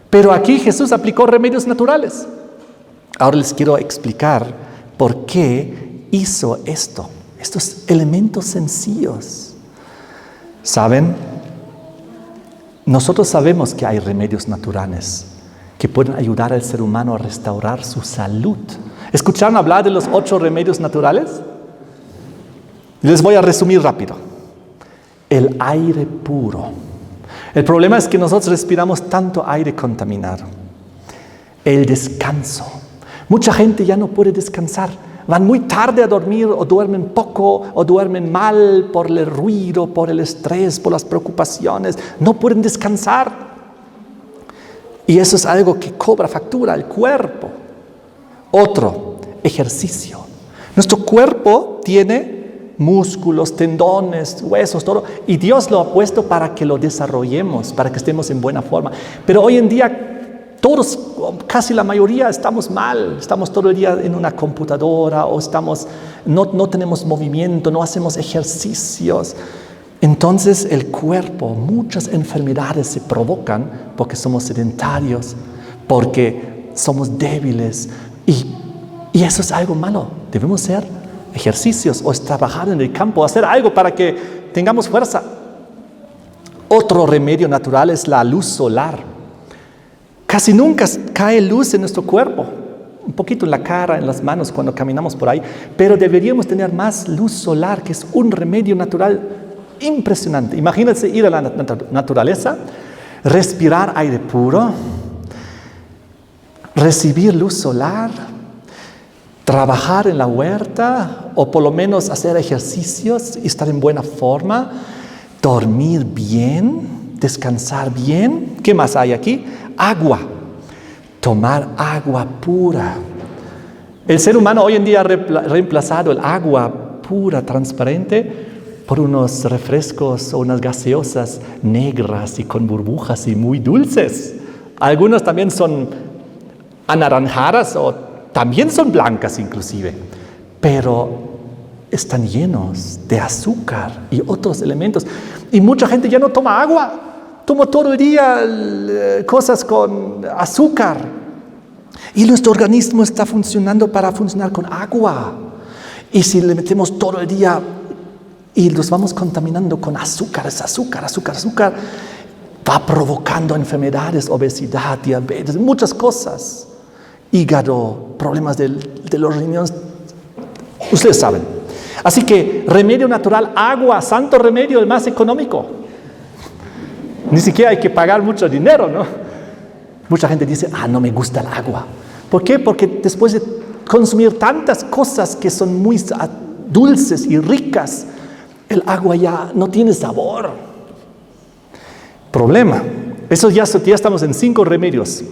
Pero aquí Jesús aplicó remedios naturales. Ahora les quiero explicar por qué hizo esto, estos elementos sencillos. ¿Saben? Nosotros sabemos que hay remedios naturales que pueden ayudar al ser humano a restaurar su salud. ¿Escucharon hablar de los 8 remedios naturales? Les voy a resumir rápido. El aire puro. El problema es que nosotros respiramos tanto aire contaminado. El descanso. Mucha gente ya no puede descansar. Van muy tarde a dormir o duermen poco o duermen mal por el ruido, por el estrés, por las preocupaciones. No pueden descansar. Y eso es algo que cobra factura al cuerpo. Otro, ejercicio. Nuestro cuerpo tiene músculos, tendones, huesos, todo. Y Dios lo ha puesto para que lo desarrollemos, para que estemos en buena forma. Pero hoy en día todos, casi la mayoría, estamos mal. Estamos todo el día en una computadora o no tenemos movimiento, no hacemos ejercicios. Entonces el cuerpo, muchas enfermedades se provocan porque somos sedentarios, porque somos débiles. Y eso es algo malo. Debemos hacer ejercicios o trabajar en el campo, hacer algo para que tengamos fuerza. Otro remedio natural es la luz solar. Casi nunca cae luz en nuestro cuerpo, un poquito en la cara, en las manos cuando caminamos por ahí, pero deberíamos tener más luz solar, que es un remedio natural impresionante. Imagínense ir a la naturaleza, respirar aire puro, recibir luz solar, trabajar en la huerta o por lo menos hacer ejercicios y estar en buena forma, dormir bien, descansar bien. ¿Qué más hay aquí? Agua. Tomar agua pura. El ser humano hoy en día ha reemplazado el agua pura, transparente, por unos refrescos o unas gaseosas negras y con burbujas y muy dulces. Algunas también son anaranjadas o también son blancas inclusive, pero están llenos de azúcar y otros elementos. Y mucha gente ya no toma agua, toma todo el día cosas con azúcar. Y nuestro organismo está funcionando para funcionar con agua. Y si le metemos todo el día y los vamos contaminando con azúcar, va provocando enfermedades, obesidad, diabetes, muchas cosas. Hígado, problemas de los riñones. Ustedes saben. Así que remedio natural, agua, santo remedio, el más económico. Ni siquiera hay que pagar mucho dinero, ¿no? Mucha gente dice, no me gusta el agua. ¿Por qué? Porque después de consumir tantas cosas que son muy dulces y ricas, el agua ya no tiene sabor. Problema. Eso ya estamos en 5 remedios.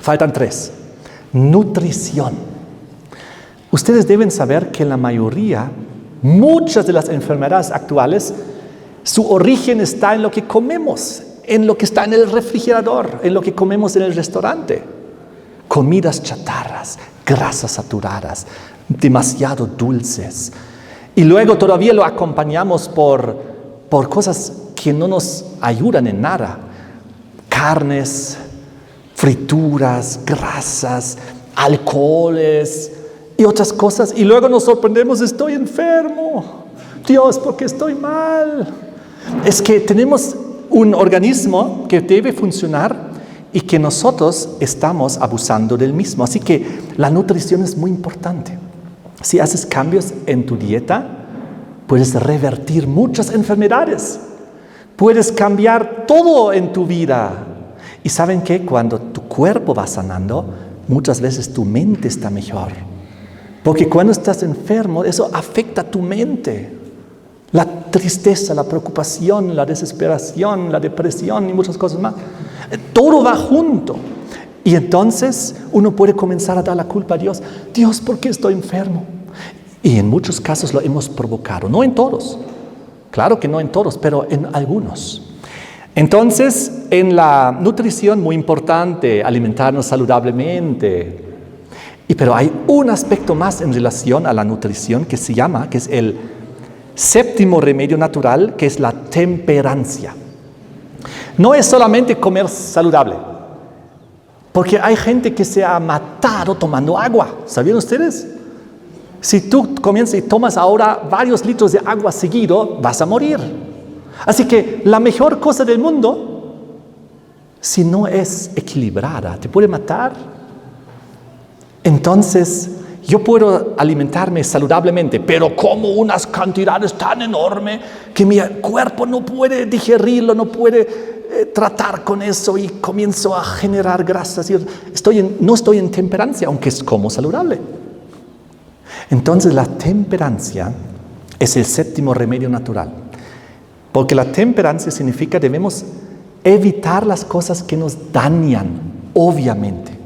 Faltan 3. Nutrición. Ustedes deben saber que la mayoría, muchas de las enfermedades actuales, su origen está en lo que comemos, en lo que está en el refrigerador, en lo que comemos en el restaurante. Comidas chatarras, grasas saturadas, demasiado dulces. Y luego todavía lo acompañamos por cosas que no nos ayudan en nada. Carnes, frituras, grasas, alcoholes y otras cosas. Y luego nos sorprendemos, estoy enfermo. Dios, ¿por qué estoy mal? Es que tenemos un organismo que debe funcionar y que nosotros estamos abusando del mismo. Así que la nutrición es muy importante. Si haces cambios en tu dieta, puedes revertir muchas enfermedades. Puedes cambiar todo en tu vida. Y ¿saben qué? Cuando tu cuerpo va sanando, muchas veces tu mente está mejor. Porque cuando estás enfermo, eso afecta a tu mente. La tristeza, la preocupación, la desesperación, la depresión y muchas cosas más. Todo va junto. Y entonces uno puede comenzar a dar la culpa a Dios. Dios, ¿por qué estoy enfermo? Y en muchos casos lo hemos provocado. No en todos. Claro que no en todos, pero en algunos. Entonces, en la nutrición, muy importante, alimentarnos saludablemente. Pero hay un aspecto más en relación a la nutrición que es el 7º remedio natural, que es la temperancia. No es solamente comer saludable, porque hay gente que se ha matado tomando agua. ¿Sabían ustedes? Si tú comienzas y tomas ahora varios litros de agua seguido, vas a morir. Así que la mejor cosa del mundo, si no es equilibrada, te puede matar. Entonces, yo puedo alimentarme saludablemente, pero como unas cantidades tan enormes que mi cuerpo no puede digerirlo, no puede tratar con eso y comienzo a generar grasas. No estoy en temperancia, aunque como saludable. Entonces la temperancia es el séptimo remedio natural. Porque la temperancia significa que debemos evitar las cosas que nos dañan, obviamente.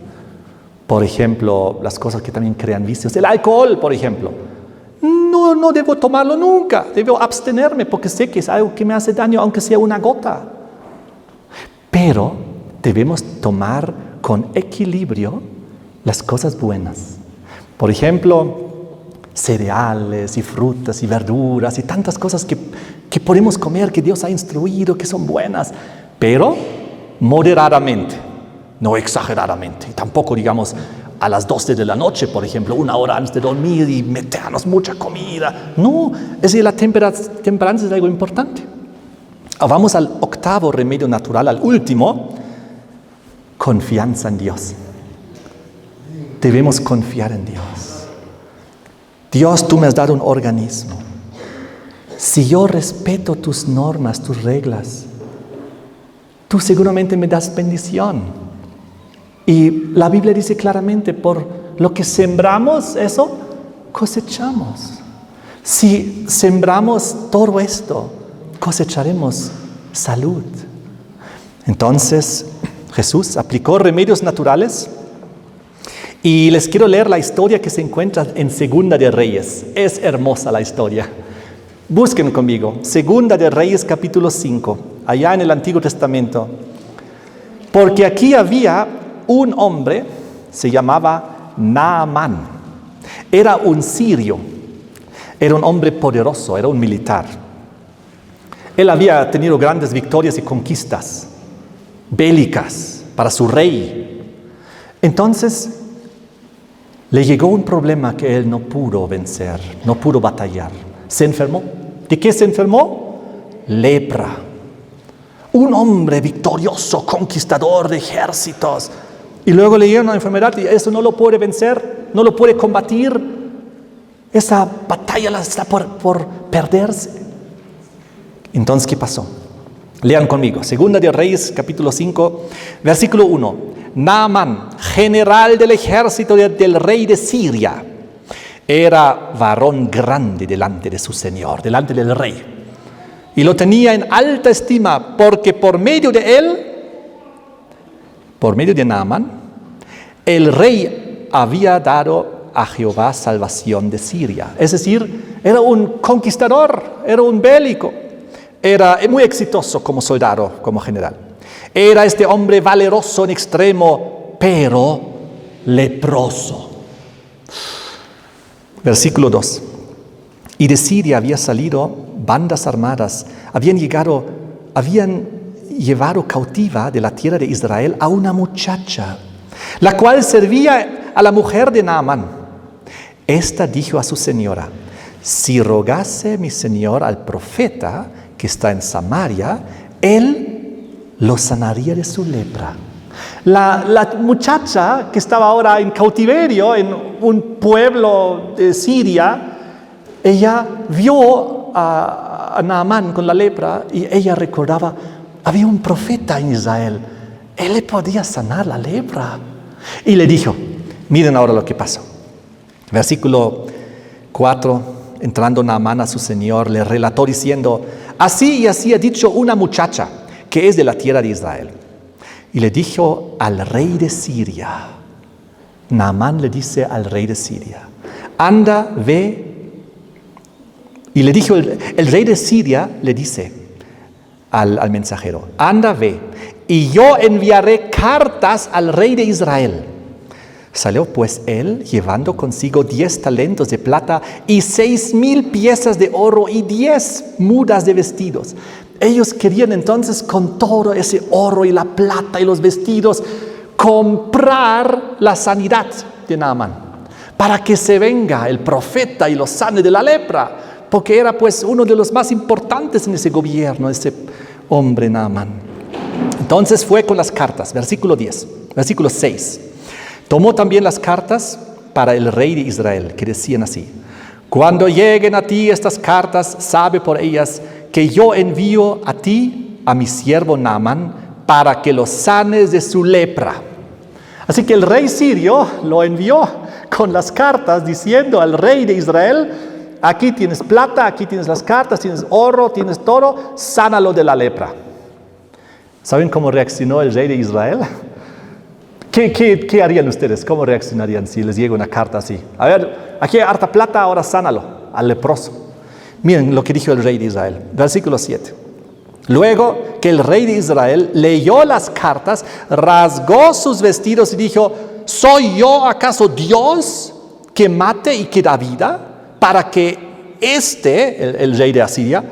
Por ejemplo, las cosas que también crean vicios. El alcohol, por ejemplo. No debo tomarlo nunca. Debo abstenerme porque sé que es algo que me hace daño, aunque sea una gota. Pero debemos tomar con equilibrio las cosas buenas. Por ejemplo, cereales y frutas y verduras y tantas cosas que podemos comer, que Dios ha instruido, que son buenas. Pero moderadamente. No exageradamente, y tampoco digamos a las 12 de la noche, por ejemplo, 1 hora antes de dormir y meternos mucha comida. No, es decir, la temperancia es algo importante. Vamos al octavo remedio natural, al último, confianza en Dios. Debemos confiar en Dios. Dios, tú me has dado un organismo. Si yo respeto tus normas, tus reglas, tú seguramente me das bendición. Y la Biblia dice claramente, por lo que sembramos, eso cosechamos. Si sembramos todo esto, cosecharemos salud. Entonces, Jesús aplicó remedios naturales y les quiero leer la historia que se encuentra en Segunda de Reyes. Es hermosa la historia. Busquen conmigo, Segunda de Reyes capítulo 5, allá en el Antiguo Testamento. Porque aquí había un hombre, se llamaba Naamán. Era un sirio, era un hombre poderoso, era un militar. Él había tenido grandes victorias y conquistas bélicas para su rey. Entonces, le llegó un problema que él no pudo vencer, no pudo batallar. Se enfermó. ¿De qué se enfermó? Lepra. Un hombre victorioso, conquistador de ejércitos. Y luego le llega una enfermedad y eso no lo puede vencer, no lo puede combatir. Esa batalla está por perderse. Entonces, ¿qué pasó? Lean conmigo. Segunda de Reyes, capítulo 5, versículo 1. Naamán, general del ejército del rey de Siria, era varón grande delante de su señor, delante del rey. Y lo tenía en alta estima porque por medio de él, por medio de Naamán, el rey había dado a Jehová salvación de Siria. Es decir, era un conquistador, era un bélico, era muy exitoso como soldado, como general. Era este hombre valeroso en extremo, pero leproso. Versículo 2. Y de Siria había salido bandas armadas, habían llevado cautiva de la tierra de Israel a una muchacha, la cual servía a la mujer de Naamán. Esta dijo a su señora: si rogase mi señor al profeta que está en Samaria, él lo sanaría de su lepra. La muchacha que estaba ahora en cautiverio en un pueblo de Siria, ella vio a Naamán con la lepra y ella recordaba, había un profeta en Israel, él le podía sanar la lepra. Y le dijo, miren ahora lo que pasó. Versículo 4, entrando Naamán a su señor, le relató diciendo, así y así ha dicho una muchacha que es de la tierra de Israel. Y le dijo al rey de Siria, Naamán le dice al rey de Siria, anda, ve. Y le dijo, el rey de Siria le dice al mensajero, anda, ve, y yo enviaré cartas al rey de Israel. Salió pues él llevando consigo 10 talentos de plata y 6,000 piezas de oro y 10 mudas de vestidos. Ellos querían entonces con todo ese oro y la plata y los vestidos comprar la sanidad de Naamán para que se venga el profeta y lo sane de la lepra. porque era pues uno de los más importantes en ese gobierno, ese hombre Naamán. Entonces fue con las cartas, versículo 6. Tomó también las cartas para el rey de Israel, que decían así: cuando lleguen a ti estas cartas, sabe por ellas que yo envío a ti a mi siervo Naamán para que lo sanes de su lepra. Así que el rey sirio lo envió con las cartas diciendo al rey de Israel: aquí tienes plata, aquí tienes las cartas, tienes oro, tienes todo, sánalo de la lepra. ¿Saben cómo reaccionó el rey de Israel? ¿Qué harían ustedes? ¿Cómo reaccionarían si les llega una carta así? A ver, aquí hay harta plata, ahora sánalo al leproso. Miren lo que dijo el rey de Israel, versículo 7. Luego que el rey de Israel leyó las cartas, rasgó sus vestidos y dijo: ¿soy yo acaso Dios que mate y que da vida? Para que el rey de Asiria,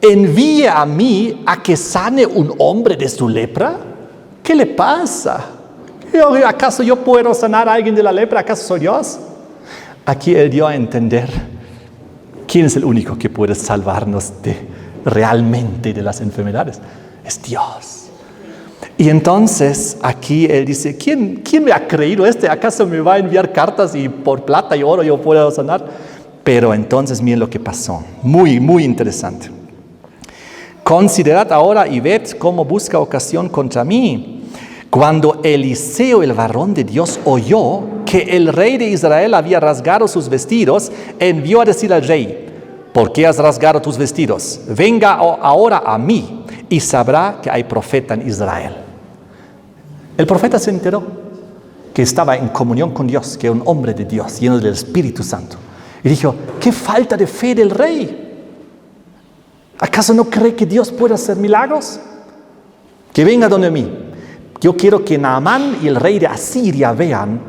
envíe a mí a que sane un hombre de su lepra. ¿Qué le pasa? ¿Acaso yo puedo sanar a alguien de la lepra? ¿Acaso soy Dios? Aquí él dio a entender quién es el único que puede salvarnos realmente de las enfermedades. Es Dios. Y entonces aquí él dice: ¿quién me ha creído ¿Acaso me va a enviar cartas y por plata y oro yo puedo sanar? Pero entonces miren lo que pasó. Muy, muy interesante. Considerad ahora y ved cómo busca ocasión contra mí. Cuando Eliseo, el varón de Dios, oyó que el rey de Israel había rasgado sus vestidos, envió a decir al rey: ¿por qué has rasgado tus vestidos? Venga ahora a mí y sabrá que hay profeta en Israel. El profeta se enteró que estaba en comunión con Dios, que era un hombre de Dios, lleno del Espíritu Santo. Y dijo: qué falta de fe del rey. ¿Acaso no cree que Dios puede hacer milagros? Que venga donde mí. Yo quiero que Naamán y el rey de Asiria vean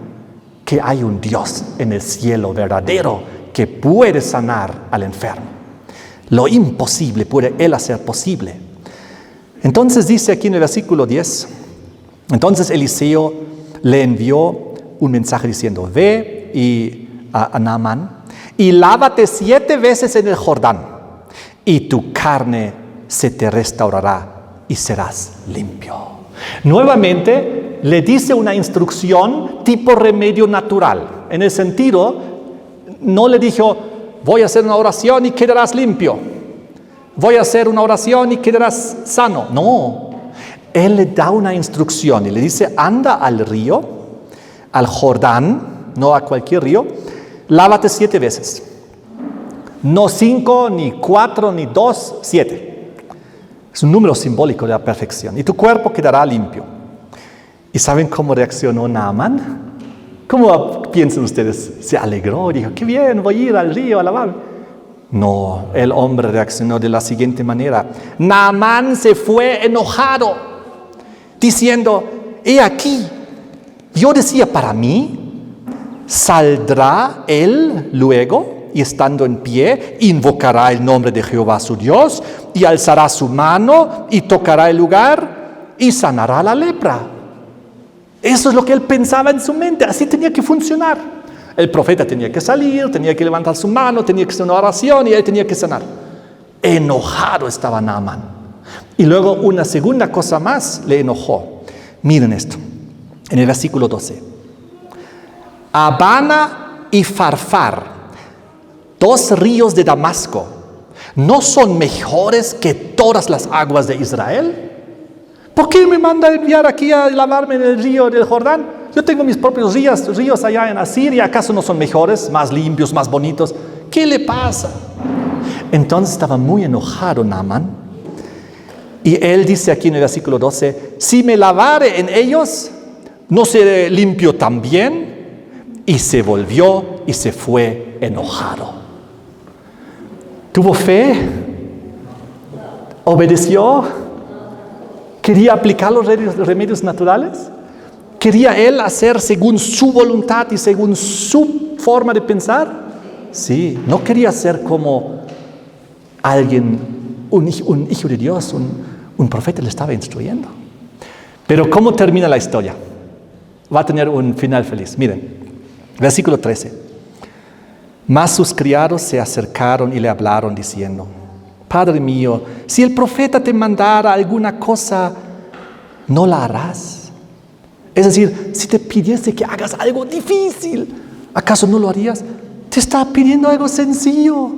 que hay un Dios en el cielo verdadero que puede sanar al enfermo. Lo imposible puede él hacer posible. Entonces dice aquí en el versículo 10, entonces Eliseo le envió un mensaje diciendo: ve a Naamán y lávate 7 veces en el Jordán, y tu carne se te restaurará y serás limpio. Nuevamente le dice una instrucción tipo remedio natural. En el sentido, no le dijo: voy a hacer una oración y quedarás limpio. Voy a hacer una oración y quedarás sano. No, él le da una instrucción y le dice: anda al río, al Jordán, no a cualquier río, lávate 7 veces. No 5, ni 4, ni 2, 7. Es un número simbólico de la perfección. Y tu cuerpo quedará limpio. ¿Y saben cómo reaccionó Naamán? ¿Cómo piensan ustedes? ¿Se alegró? Dijo: qué bien, voy a ir al río a lavarme. No, el hombre reaccionó de la siguiente manera. Naamán se fue enojado, diciendo: he aquí, yo decía para mí, ¿saldrá él luego? Y estando en pie, invocará el nombre de Jehová su Dios, y alzará su mano, y tocará el lugar, y sanará la lepra. Eso es lo que él pensaba en su mente, así tenía que funcionar. El profeta tenía que salir, tenía que levantar su mano, tenía que hacer una oración, y él tenía que sanar. Enojado estaba Naamán. Y luego una segunda cosa más le enojó. Miren esto, en el versículo 12. Abana y Farfar, 2 ríos de Damasco, ¿no son mejores que todas las aguas de Israel? ¿Por qué me manda a enviar aquí a lavarme en el río del Jordán? Yo tengo mis propios ríos allá en Asiria. ¿Acaso no son mejores, más limpios, más bonitos? ¿Qué le pasa? Entonces estaba muy enojado Naamán. Y él dice aquí en el versículo 12: si me lavare en ellos, ¿no seré limpio también? Y se volvió y se fue enojado. ¿Tuvo fe? ¿Obedeció? ¿Quería aplicar los remedios naturales? ¿Quería él hacer según su voluntad y según su forma de pensar? Sí, no quería ser como alguien, un hijo de Dios, un profeta le estaba instruyendo. Pero ¿cómo termina la historia? Va a tener un final feliz. Miren, versículo 13. Mas sus criados se acercaron y le hablaron diciendo: Padre mío, si el profeta te mandara alguna cosa, ¿no la harás? Es decir, si te pidiese que hagas algo difícil, ¿acaso no lo harías? Te está pidiendo algo sencillo.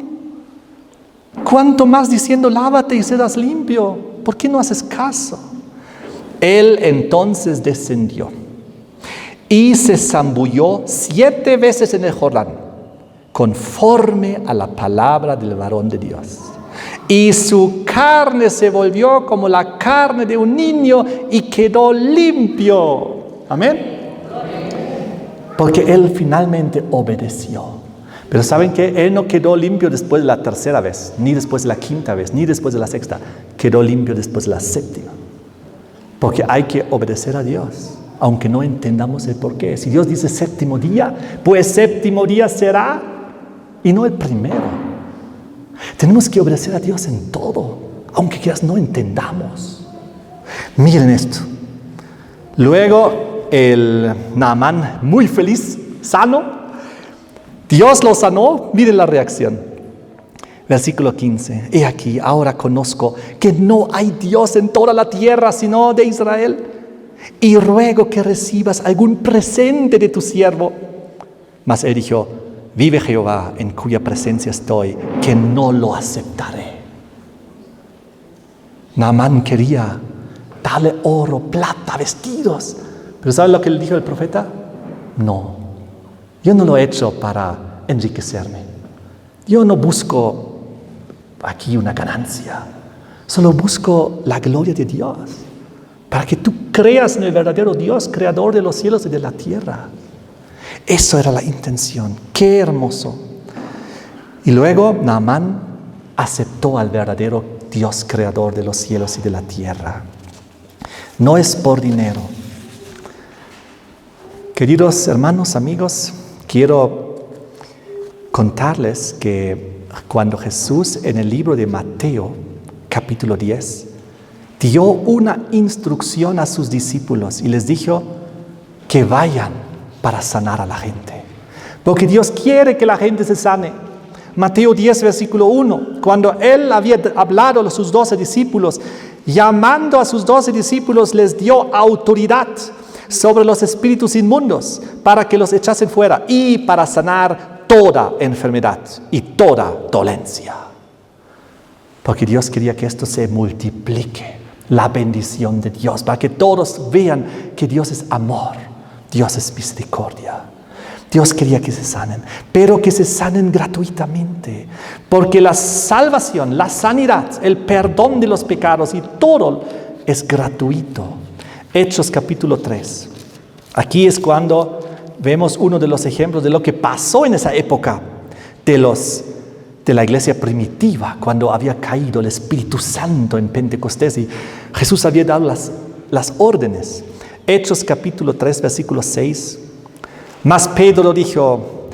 ¿Cuánto más diciendo, lávate y serás limpio? ¿Por qué no haces caso? Él entonces descendió y se zambulló 7 veces en el Jordán, conforme a la palabra del varón de Dios. Y su carne se volvió como la carne de un niño y quedó limpio. Amén. Porque él finalmente obedeció. Pero ¿saben qué? Él no quedó limpio después de la 3ª vez, ni después de la 5ª vez, ni después de la 6ª. Quedó limpio después de la 7ª. Porque hay que obedecer a Dios, aunque no entendamos el porqué. Si Dios dice 7º día, pues 7º día será, y no el primero. Tenemos que obedecer a Dios en todo, aunque quizás no entendamos. Miren esto. Luego el Naamán, muy feliz, sano. Dios lo sanó. Miren la reacción. Versículo 15. He aquí, ahora conozco que no hay Dios en toda la tierra sino de Israel. Y ruego que recibas algún presente de tu siervo. Mas él dijo: vive Jehová, en cuya presencia estoy, que no lo aceptaré. Naamán quería darle oro, plata, vestidos. Pero ¿saben lo que le dijo el profeta? No, yo no lo he hecho para enriquecerme. Yo no busco aquí una ganancia. Solo busco la gloria de Dios, para que tú creas en el verdadero Dios, creador de los cielos y de la tierra. Eso era la intención. ¡Qué hermoso! Y luego Naamán aceptó al verdadero Dios creador de los cielos y de la tierra. No es por dinero. Queridos hermanos, amigos, quiero contarles que cuando Jesús en el libro de Mateo, capítulo 10, dio una instrucción a sus discípulos y les dijo que vayan para sanar a la gente. Porque Dios quiere que la gente se sane. Mateo 10, versículo 1, cuando Él había hablado a sus 12 discípulos, llamando a sus 12 discípulos, les dio autoridad sobre los espíritus inmundos para que los echasen fuera y para sanar toda enfermedad y toda dolencia. Porque Dios quería que esto se multiplique, la bendición de Dios, para que todos vean que Dios es amor, Dios es misericordia. Dios quería que se sanen, pero que se sanen gratuitamente, porque la salvación, la sanidad, el perdón de los pecados y todo es gratuito. Hechos capítulo 3. Aquí es cuando vemos uno de los ejemplos de lo que pasó en esa época de la iglesia primitiva, cuando había caído el Espíritu Santo en Pentecostés y Jesús había dado las órdenes. Hechos capítulo 3, versículo 6. Mas Pedro dijo: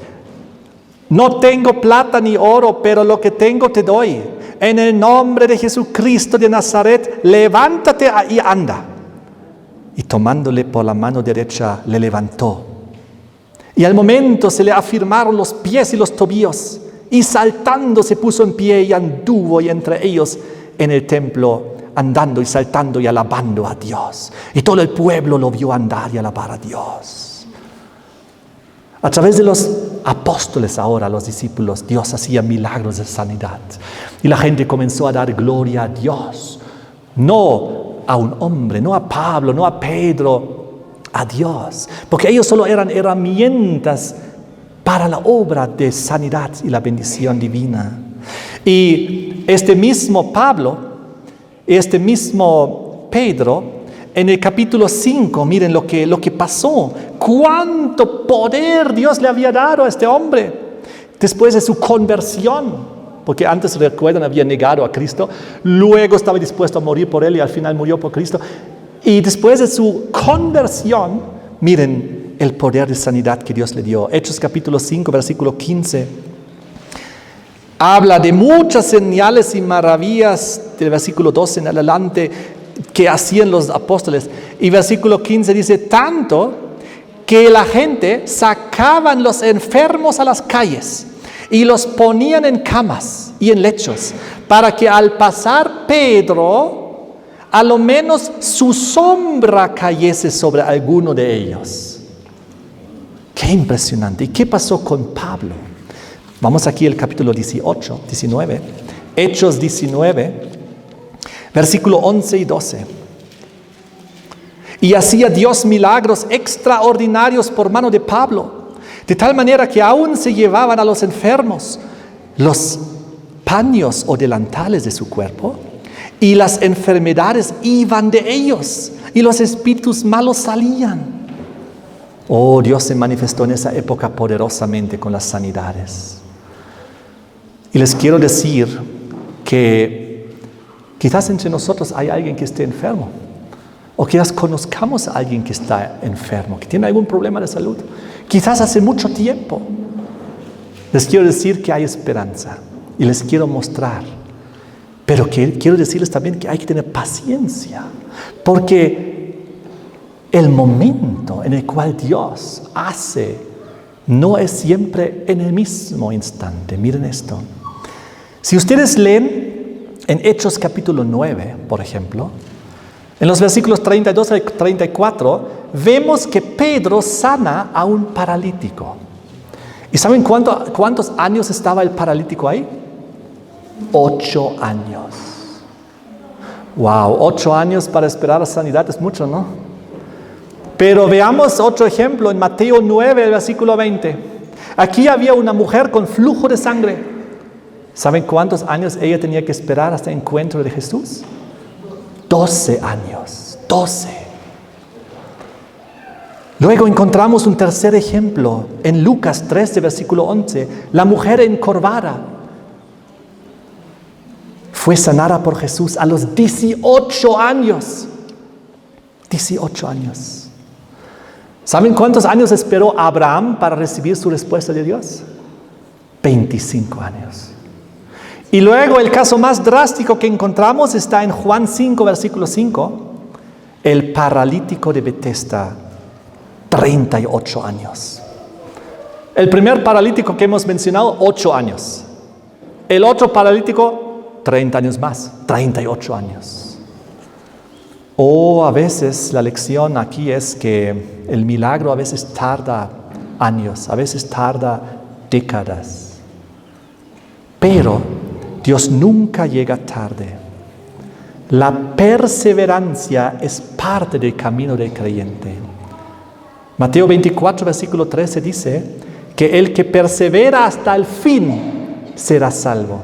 no tengo plata ni oro, pero lo que tengo te doy. En el nombre de Jesucristo de Nazaret, levántate y anda. Y tomándole por la mano derecha, le levantó. Y al momento se le afirmaron los pies y los tobillos, y saltando se puso en pie y anduvo y entre ellos en el templo, andando y saltando y alabando a Dios. Y todo el pueblo lo vio andar y alabar a Dios. A través de los apóstoles ahora, los discípulos, Dios hacía milagros de sanidad. Y la gente comenzó a dar gloria a Dios. No a un hombre, no a Pablo, no a Pedro, a Dios. Porque ellos solo eran herramientas para la obra de sanidad y la bendición divina. Y este mismo Pablo, este mismo Pedro, en el capítulo 5, miren lo que pasó. Cuánto poder Dios le había dado a este hombre después de su conversión. Porque antes, recuerdan, había negado a Cristo, luego estaba dispuesto a morir por Él y al final murió por Cristo. Y después de su conversión, miren el poder de sanidad que Dios le dio. Hechos capítulo 5, versículo 15. Habla de muchas señales y maravillas del versículo 12 en adelante que hacían los apóstoles. Y versículo 15 dice: tanto que la gente sacaban los enfermos a las calles y los ponían en camas y en lechos, para que al pasar Pedro, a lo menos su sombra cayese sobre alguno de ellos. ¡Qué impresionante! ¿Y qué pasó con Pablo? Vamos aquí al capítulo 19, Hechos 19, versículo 11 y 12. Y hacía Dios milagros extraordinarios por mano de Pablo, de tal manera que aún se llevaban a los enfermos los paños o delantales de su cuerpo, y las enfermedades iban de ellos, y los espíritus malos salían. Oh, Dios se manifestó en esa época poderosamente con las sanidades. Y les quiero decir que quizás entre nosotros hay alguien que esté enfermo, o quizás conozcamos a alguien que está enfermo, que tiene algún problema de salud, quizás hace mucho tiempo. Les quiero decir que hay esperanza y les quiero mostrar, pero quiero decirles también que hay que tener paciencia, porque el momento en el cual Dios hace no es siempre en el mismo instante. Miren esto. Si ustedes leen en Hechos capítulo 9, por ejemplo, en los versículos 32 al 34, vemos que Pedro sana a un paralítico. ¿Y saben cuántos años estaba el paralítico ahí? 8 años. Wow, 8 años para esperar la sanidad es mucho, ¿no? Pero veamos otro ejemplo en Mateo 9, el versículo 20. Aquí había una mujer con flujo de sangre. ¿Saben cuántos años ella tenía que esperar hasta el encuentro de Jesús? 12 años. 12. Luego encontramos un tercer ejemplo en Lucas 13, versículo 11. La mujer encorvada fue sanada por Jesús a los 18 años. 18 años. ¿Saben cuántos años esperó Abraham para recibir su respuesta de Dios? 25 años. Y luego el caso más drástico que encontramos está en Juan 5, versículo 5. El paralítico de Betesda, 38 años. El primer paralítico que hemos mencionado, 8 años. El otro paralítico, 30 años más, 38 años. A veces la lección aquí es que el milagro a veces tarda años, a veces tarda décadas. Pero Dios nunca llega tarde. La perseverancia es parte del camino del creyente. Mateo 24, versículo 13 dice que el que persevera hasta el fin será salvo.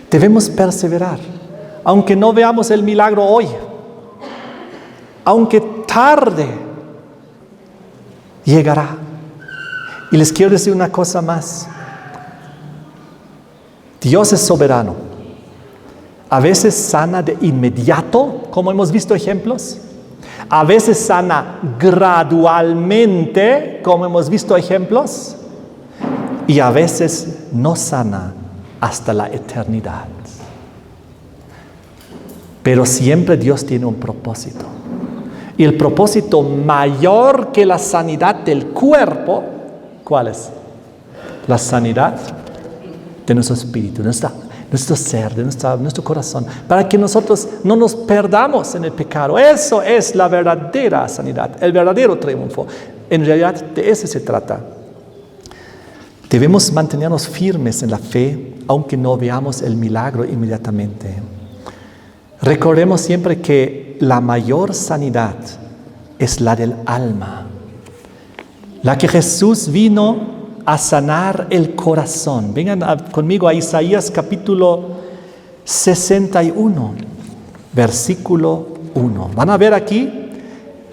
Debemos perseverar, aunque no veamos el milagro hoy, aunque tarde, llegará. Y les quiero decir una cosa más. Dios es soberano. A veces sana de inmediato, como hemos visto ejemplos. A veces sana gradualmente, como hemos visto ejemplos. Y a veces no sana hasta la eternidad. Pero siempre Dios tiene un propósito. Y el propósito mayor que la sanidad del cuerpo, ¿cuál es? La sanidad de nuestro espíritu, nuestro ser, de nuestro corazón, para que nosotros no nos perdamos en el pecado. Eso es la verdadera sanidad, el verdadero triunfo. En realidad de eso se trata. Debemos mantenernos firmes en la fe, aunque no veamos el milagro inmediatamente. Recordemos siempre que la mayor sanidad es la del alma, la que Jesús vino a sanar el corazón. Vengan conmigo a Isaías capítulo 61, versículo 1. Van a ver aquí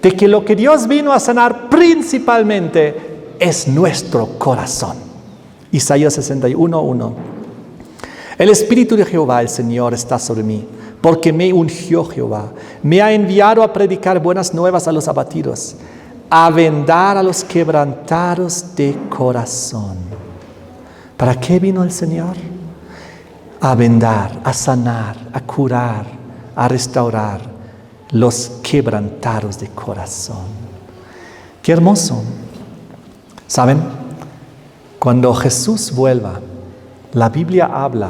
de que lo que Dios vino a sanar principalmente es nuestro corazón. Isaías 61, 1. El Espíritu de Jehová, el Señor, está sobre mí, porque me ungió Jehová. Me ha enviado a predicar buenas nuevas a los abatidos, a vendar a los quebrantados de corazón. ¿Para qué vino el Señor? A vendar, a sanar, a curar, a restaurar los quebrantados de corazón. Qué hermoso. ¿Saben? Cuando Jesús vuelva, la Biblia habla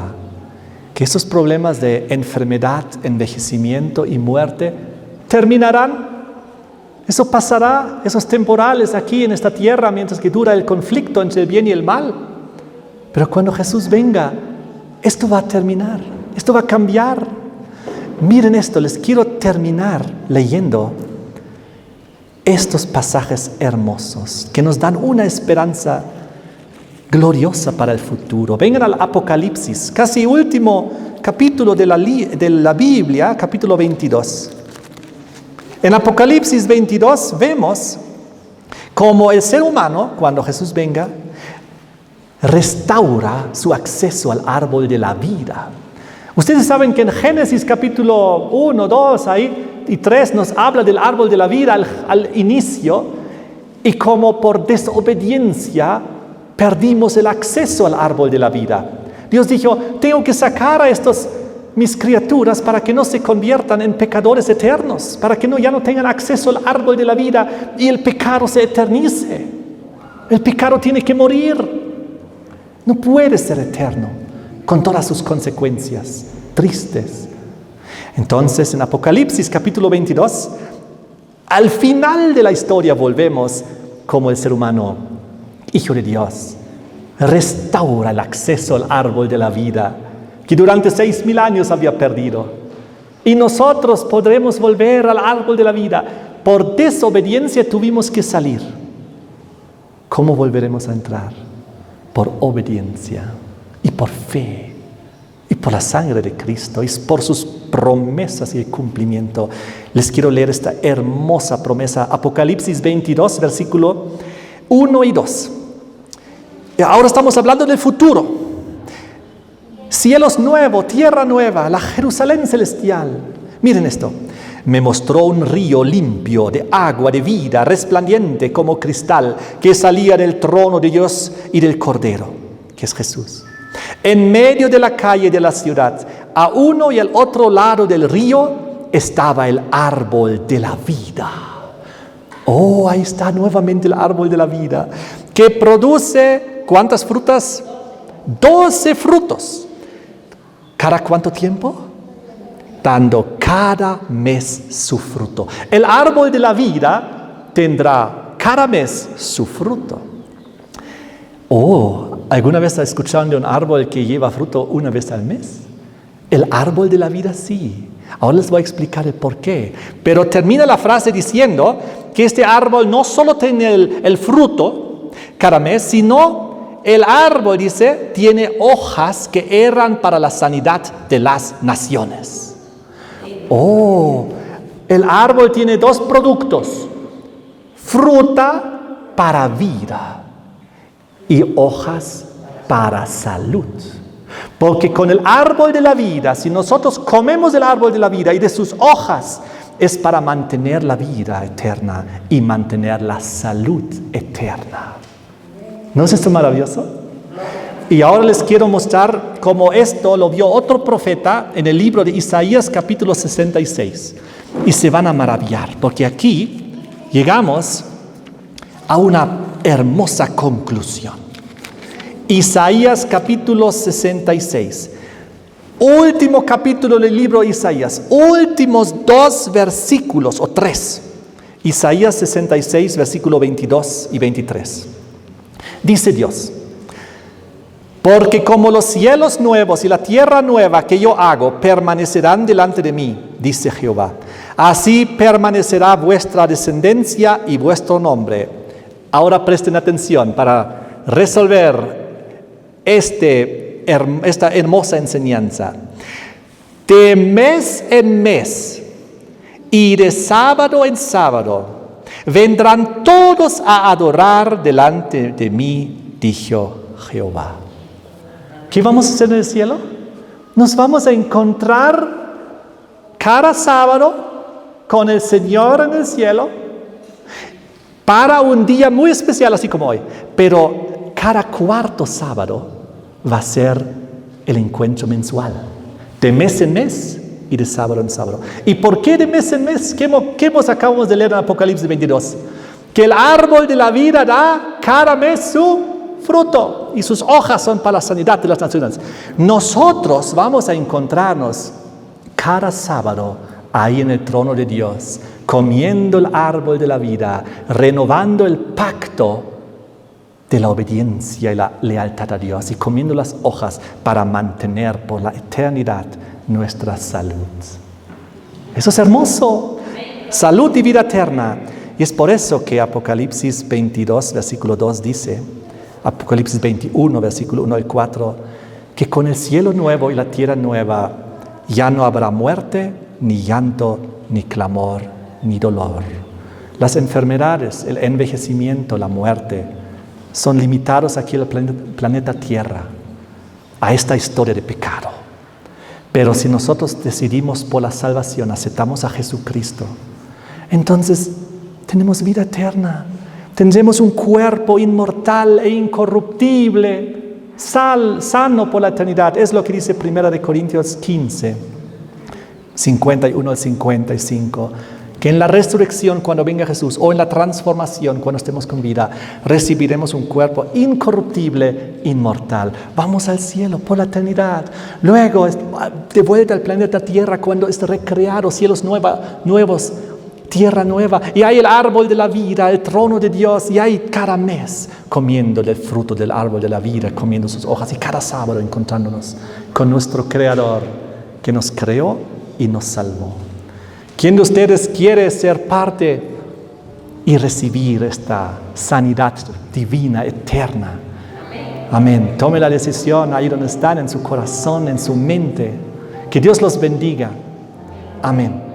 que esos problemas de enfermedad, envejecimiento y muerte terminarán. Eso pasará, esos temporales aquí en esta tierra mientras que dura el conflicto entre el bien y el mal. Pero cuando Jesús venga, esto va a terminar, esto va a cambiar. Miren esto, les quiero terminar leyendo estos pasajes hermosos que nos dan una esperanza gloriosa para el futuro. Vengan al Apocalipsis, casi último capítulo de la Biblia, capítulo 22. En Apocalipsis 22 vemos cómo el ser humano, cuando Jesús venga, restaura su acceso al árbol de la vida. Ustedes saben que en Génesis capítulo 1, 2 y 3 nos habla del árbol de la vida al inicio, y como por desobediencia perdimos el acceso al árbol de la vida. Dios dijo, tengo que sacar a mis criaturas para que no se conviertan en pecadores eternos, para que ya no tengan acceso al árbol de la vida y el pecado se eternice. El pecado tiene que morir. No puede ser eterno, con todas sus consecuencias tristes. Entonces, en Apocalipsis capítulo 22, al final de la historia volvemos como el ser humano, hijo de Dios, restaura el acceso al árbol de la vida que durante 6,000 años había perdido. Y nosotros podremos volver al árbol de la vida. Por desobediencia tuvimos que salir. ¿Cómo volveremos a entrar? Por obediencia y por fe y por la sangre de Cristo y por sus promesas y el cumplimiento. Les quiero leer esta hermosa promesa, Apocalipsis 22, versículo 1 y 2. Ahora estamos hablando del futuro. Cielos nuevos, tierra nueva, la Jerusalén celestial. Miren esto. Me mostró un río limpio de agua de vida, resplandeciente como cristal, que salía del trono de Dios y del Cordero, que es Jesús. En medio de la calle de la ciudad, a uno y al otro lado del río, estaba el árbol de la vida. Oh, ahí está nuevamente el árbol de la vida, que produce, ¿cuántas frutas? 12 frutos. ¿Cada cuánto tiempo? Dando cada mes su fruto. El árbol de la vida tendrá cada mes su fruto. Oh, ¿alguna vez has escuchado de un árbol que lleva fruto una vez al mes? El árbol de la vida sí. Ahora les voy a explicar el por qué. Pero termina la frase diciendo que este árbol no solo tiene el fruto cada mes, sino el árbol, dice, tiene hojas que eran para la sanidad de las naciones. Oh, el árbol tiene 2 productos: fruta para vida y hojas para salud. Porque con el árbol de la vida, si nosotros comemos el árbol de la vida y de sus hojas, es para mantener la vida eterna y mantener la salud eterna. ¿No es esto maravilloso? Y ahora les quiero mostrar cómo esto lo vio otro profeta en el libro de Isaías capítulo 66. Y se van a maravillar, porque aquí llegamos a una hermosa conclusión. Isaías capítulo 66. Último capítulo del libro de Isaías. Últimos 2 versículos o 3. Isaías 66, versículo 22 y 23. Dice Dios: porque como los cielos nuevos y la tierra nueva que yo hago permanecerán delante de mí, dice Jehová, así permanecerá vuestra descendencia y vuestro nombre. Ahora presten atención para resolver esta hermosa enseñanza. De mes en mes y de sábado en sábado vendrán todos a adorar delante de mí, dijo Jehová. ¿Qué vamos a hacer en el cielo? Nos vamos a encontrar cada sábado con el Señor en el cielo para un día muy especial, así como hoy. Pero cada cuarto sábado va a ser el encuentro mensual, de mes en mes y de sábado en sábado. ¿Y por qué de mes en mes? ¿Qué acabamos de leer en Apocalipsis 22? Que el árbol de la vida da cada mes su fruto y sus hojas son para la sanidad de las naciones. Nosotros vamos a encontrarnos cada sábado ahí en el trono de Dios, comiendo el árbol de la vida, renovando el pacto de la obediencia y la lealtad a Dios y comiendo las hojas para mantener por la eternidad nuestra salud. Eso es hermoso. Salud y vida eterna. Y es por eso que Apocalipsis 22, versículo 2 dice, Apocalipsis 21, versículo 1 y 4, que con el cielo nuevo y la tierra nueva ya no habrá muerte, ni llanto, ni clamor, ni dolor. Las enfermedades, el envejecimiento, la muerte, son limitados aquí al planeta Tierra, a esta historia de pecado. Pero si nosotros decidimos por la salvación, aceptamos a Jesucristo, entonces tenemos vida eterna. Tendremos un cuerpo inmortal e incorruptible, sano por la eternidad. Es lo que dice 1 Corintios 15, 51 al 55. Que en la resurrección, cuando venga Jesús, o en la transformación, cuando estemos con vida, recibiremos un cuerpo incorruptible, inmortal. Vamos al cielo por la eternidad. Luego, de vuelta al planeta Tierra, cuando esté recreado, cielos nuevos, tierra nueva, y hay el árbol de la vida, el trono de Dios, y hay cada mes comiendo el fruto del árbol de la vida, comiendo sus hojas, y cada sábado encontrándonos con nuestro Creador, que nos creó y nos salvó. ¿Quién de ustedes quiere ser parte y recibir esta sanidad divina, eterna? Amén. Tome la decisión ahí donde están, en su corazón, en su mente. Que Dios los bendiga. Amén.